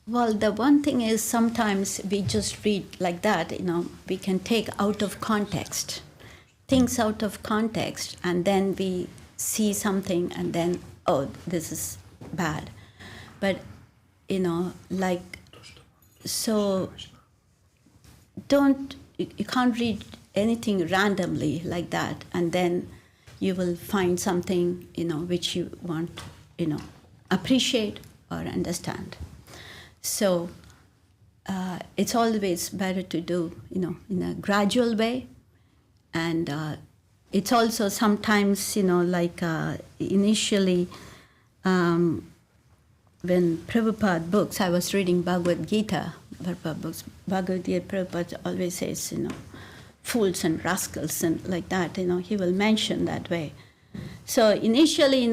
S4: Well, the one thing is sometimes we just read like that, we can take out of context, things out of context, and then we see something and then, oh, this is bad. But, so you can't read anything randomly like that, and then you will find something, which you want, appreciate or understand. So it's always better to do, in a gradual way. And it's also sometimes, initially, when Prabhupada books, I was reading Bhagavad Gita, Prabhupada books. Bhagavad Gita, Prabhupada always says, fools and rascals and like that, he will mention that way. So initially,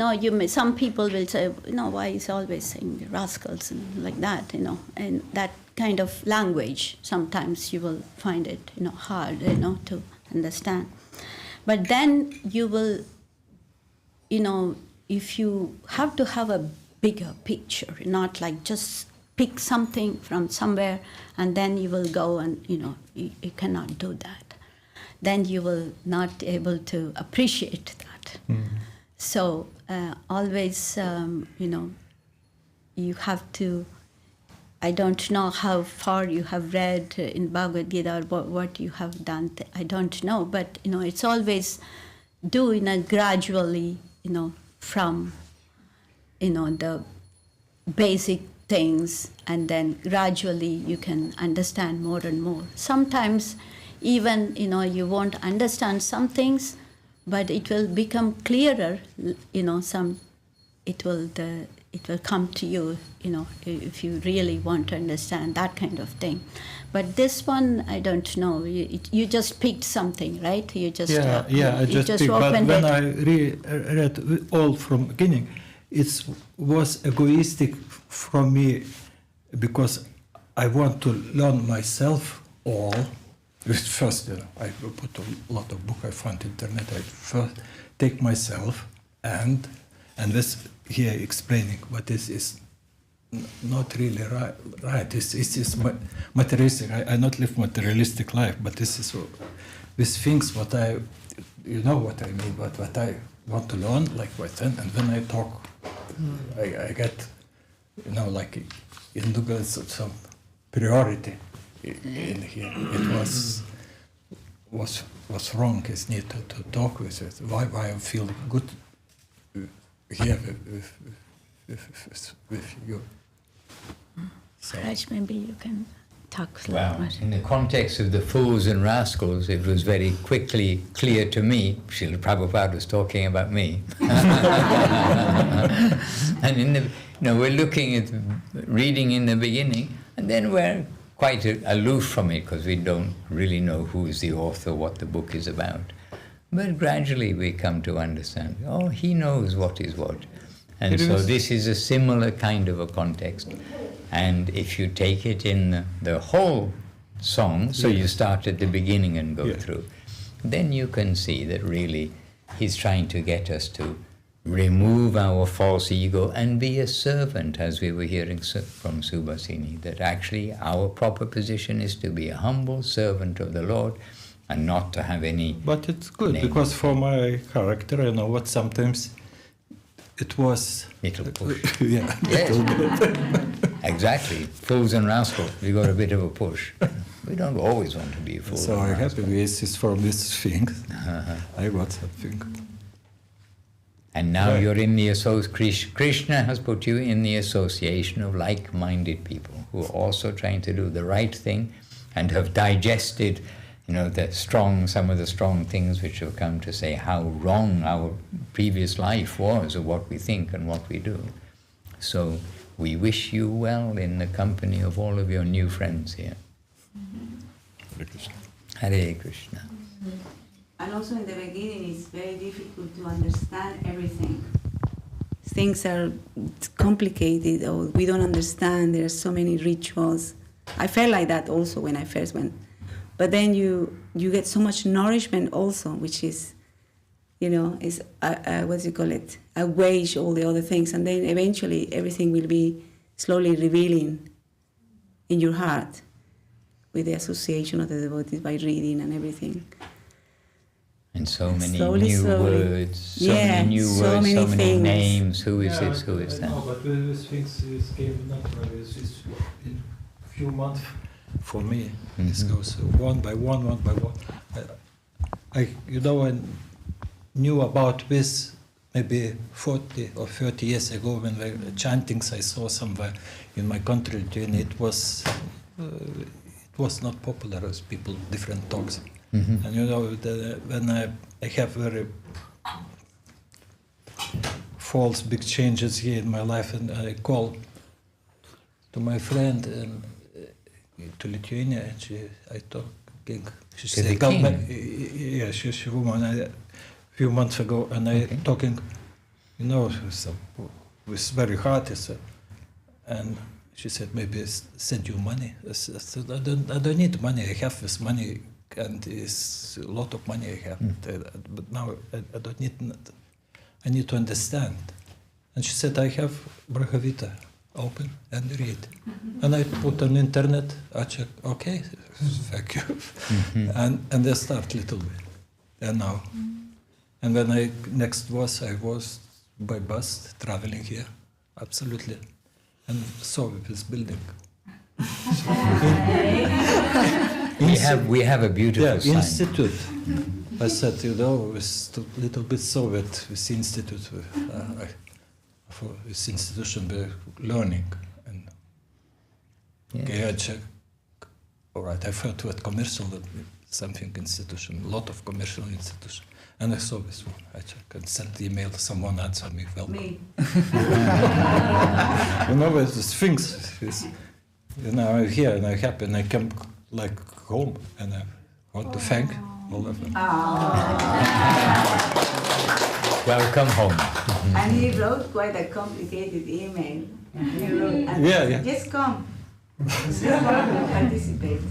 S4: some people will say, why is he always saying rascals and like that, and that kind of language, sometimes you will find it, hard, to understand. But then you will, if you have to have a bigger picture, not like just pick something from somewhere and then you will go and, you cannot do that. Then you will not be able to appreciate that. Mm-hmm. So always, you have to, I don't know how far you have read in Bhagavad Gita or what you have done, I don't know, but, it's always do in a gradually, from, the basic things, and then gradually you can understand more and more. Sometimes even, you won't understand some things, but it will become clearer, it will come to you, if you really want to understand that kind of thing. But this one, I don't know. You just picked something, right? You just
S10: I just picked. But when I read all from beginning, it was egoistic from me because I want to learn myself all. First, I put a lot of book I found internet. I first take myself and this here explaining, but this is not really right. This is materialistic. I not live materialistic life, but this is these things what I, what I mean, what I want to learn, like and when I talk, I get, like indulgence of some priority in here. It was wrong. It's need to talk with it. Why I'm feeling good here with you. So.
S4: Raj, maybe you can talk a
S1: Well,
S4: little
S1: in the context of the fools and rascals, it was very quickly clear to me, Srila Prabhupada was talking about me. And we're looking at reading in the beginning, and then we're quite aloof from it because we don't really know who is the author, what the book is about. But gradually we come to understand, he knows what is what. And so this is a similar kind of a context. And if you take it in the whole song, so you start at the beginning and go through, then you can see that really he's trying to get us to remove our false ego and be a servant, as we were hearing from Subhasini, that actually our proper position is to be a humble servant of the Lord and not to have any...
S10: But it's good, because for my character, I know what sometimes it was...
S1: Little push.
S10: Yeah.
S1: Yes. Exactly. Fools and rascals, we got a bit of a push. We don't always want to be a fool.
S10: So I'm happy with from this thing. I got something.
S1: And now you're in the association. Krishna has put you in the association of like-minded people who are also trying to do the right thing and have digested, some of the strong things which have come to say how wrong our previous life was, or what we think and what we do. So we wish you well in the company of all of your new friends here.
S10: Hare Krishna.
S1: Hare Krishna.
S8: And also in the beginning, it's very difficult to understand everything. things are complicated or we don't understand. There are so many rituals. I felt like that also when I first went. But then you get so much nourishment also, which is, is what do you call it? Outweighs all the other things, and then eventually everything will be slowly revealing in your heart with the association of the devotees by reading and everything.
S1: And so many
S8: slowly,
S1: new words, so many
S8: things.
S1: Names. Who is this? Who is that?
S10: No, but these things came naturally. It's in a few months for me. This goes one by one. I knew about this maybe 40 or 30 years ago when the chantings I saw somewhere in my country, and it was not popular as people different talks. And when I have very false big changes here in my life, and I call to my friend to Lithuania, and I talking. She said, "Come back." Yeah, she's a woman. A few months ago, and I talking, with very hard. And she said, "Maybe send you money." I said, "I don't need money. I have this money, and it's a lot of money I have. But now I don't need. I need to understand." And she said, "I have Brahavita. Open and read." And I put on internet. I check. Okay, thank you. And I start little bit. And now. And when I was by bus traveling here, absolutely, and saw this building.
S1: We have a beautiful sign.
S10: Institute. I said, it's a little bit Soviet. This institute, for this institution, we're learning. And I check. All right, I've heard what commercial something institution, a lot of commercial institution. And I saw this one. I checked and sent email. Someone answered me, welcome.
S8: Me.
S10: It's these things. I'm here and I'm happy and I come home and I want to thank all of them.
S1: Welcome home.
S8: And he wrote quite a complicated email. He wrote, just come. Just come and participate.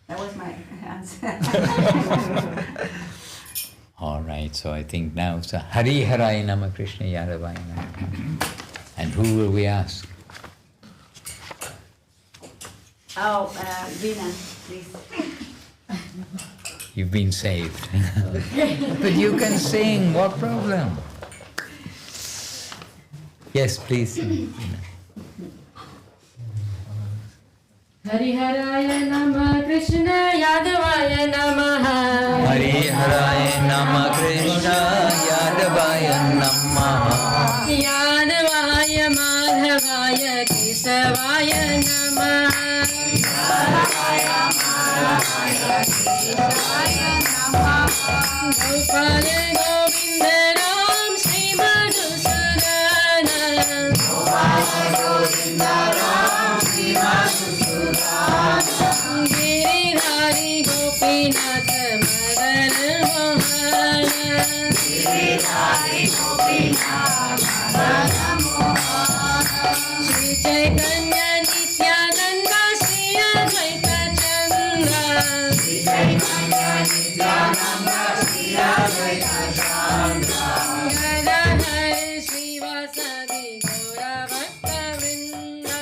S8: That was my answer.
S1: All right, so I think now, Hari Harai Nama Krishna Yadavaya Nama. And who will we ask?
S8: Veena, please.
S1: You've been saved. But you can sing, what problem? Yes, please.
S11: Hari Haraya Nama Krishna Yadavaya Namaha.
S1: Hari Haraya Nama Krishna Yadavaya Namaha.
S11: Yadavaya Madhavaya Kesavaya Namaha. Yadavaya Madhavaya Kesavaya Namaha. Gopala Govinda Ram Sri Madhusudana. Gopala Govinda Ram Sri Madhusudana. Giridhari Gopinath Madan Mohan. Giridhari Gopinath Madan Mohan. Shri Chaitanya Nityananda Shri Advaita Chandra. Shri Chaitanya Nityananda Shri Advaita Chandra. Gadadhar Shri Vasadi Gaura Bhakta Vrinda.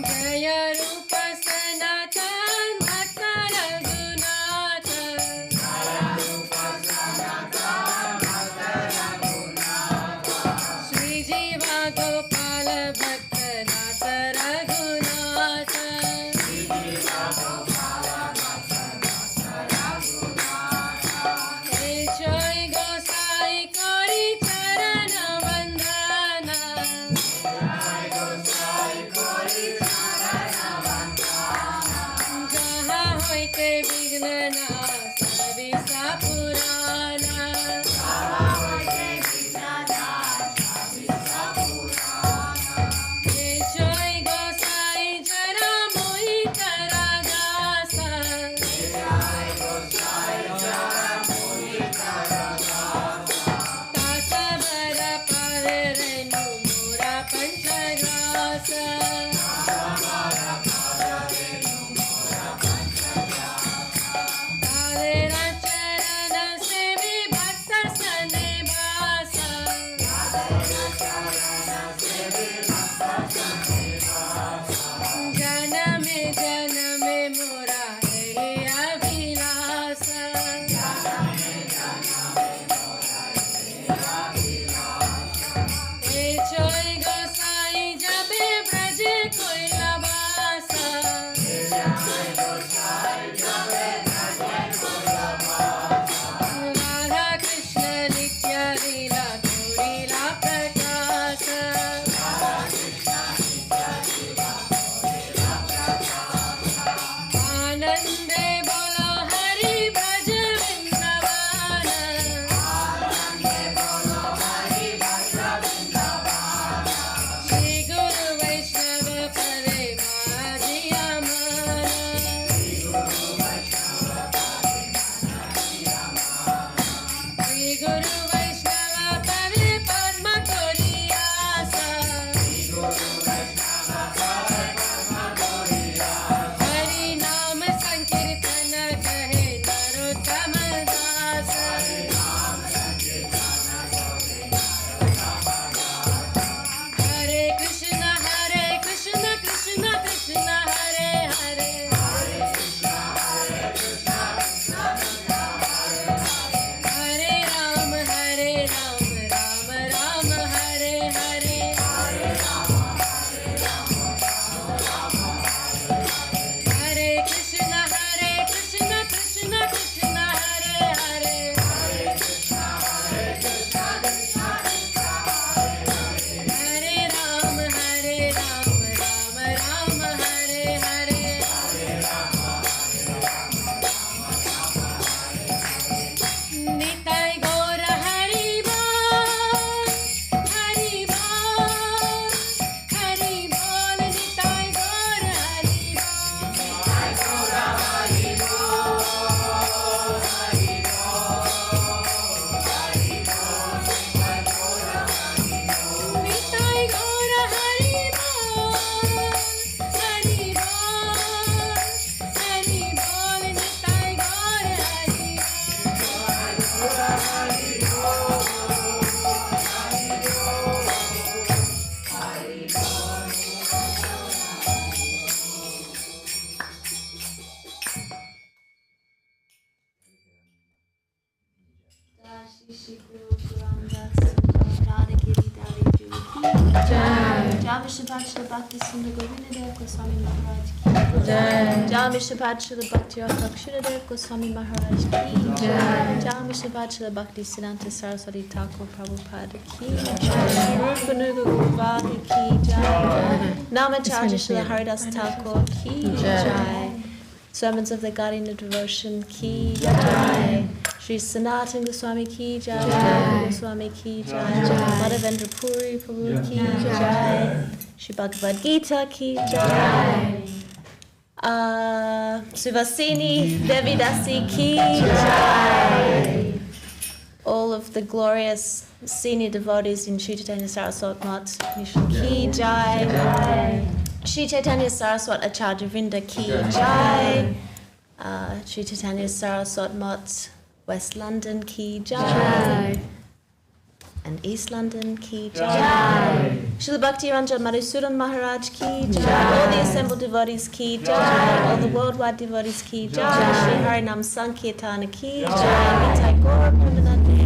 S11: Jaya Rupa Sanatan Bhakta Raghunatha.
S12: Bhakti Sundar Govindadev Goswami Maharaj ki Jai. Jai Vishnupada Srila Bhakti Rakshunadev Goswami Maharaj ki Jai. Jai Vishnupada Srila Bhakti Siddhanta Saraswati Thakur Prabhupada ki Jai. Rupa Nuga Gopal ki Jai. Namacharya Srila Haridas Thakur ki Jai. Sermons of the Guardian of Devotion ki Jai. Sri Sanatana Goswami ki Jai. Goswami ki Jai. Madhavendra Puri Prabhu ki Jai. Shri Bhagavad Gita ki Jai. Suvasini Devidasi ki Jai. All of the glorious senior devotees in Sri Chaitanya Saraswat Math Mission ki Jai. Sri Chaitanya Saraswat Acharya Vrinda ki Jai. Sri Chaitanya Saraswat Math West London ki Jai. And East London ki Jai. Srila Bhakti Ranjan Madhusudan Maharaj ki Jai. All the assembled devotees ki Jai. All the worldwide devotees ki Jai. Sri Harinam Sankirtana ki Jai. Nitai Gaura Premanande.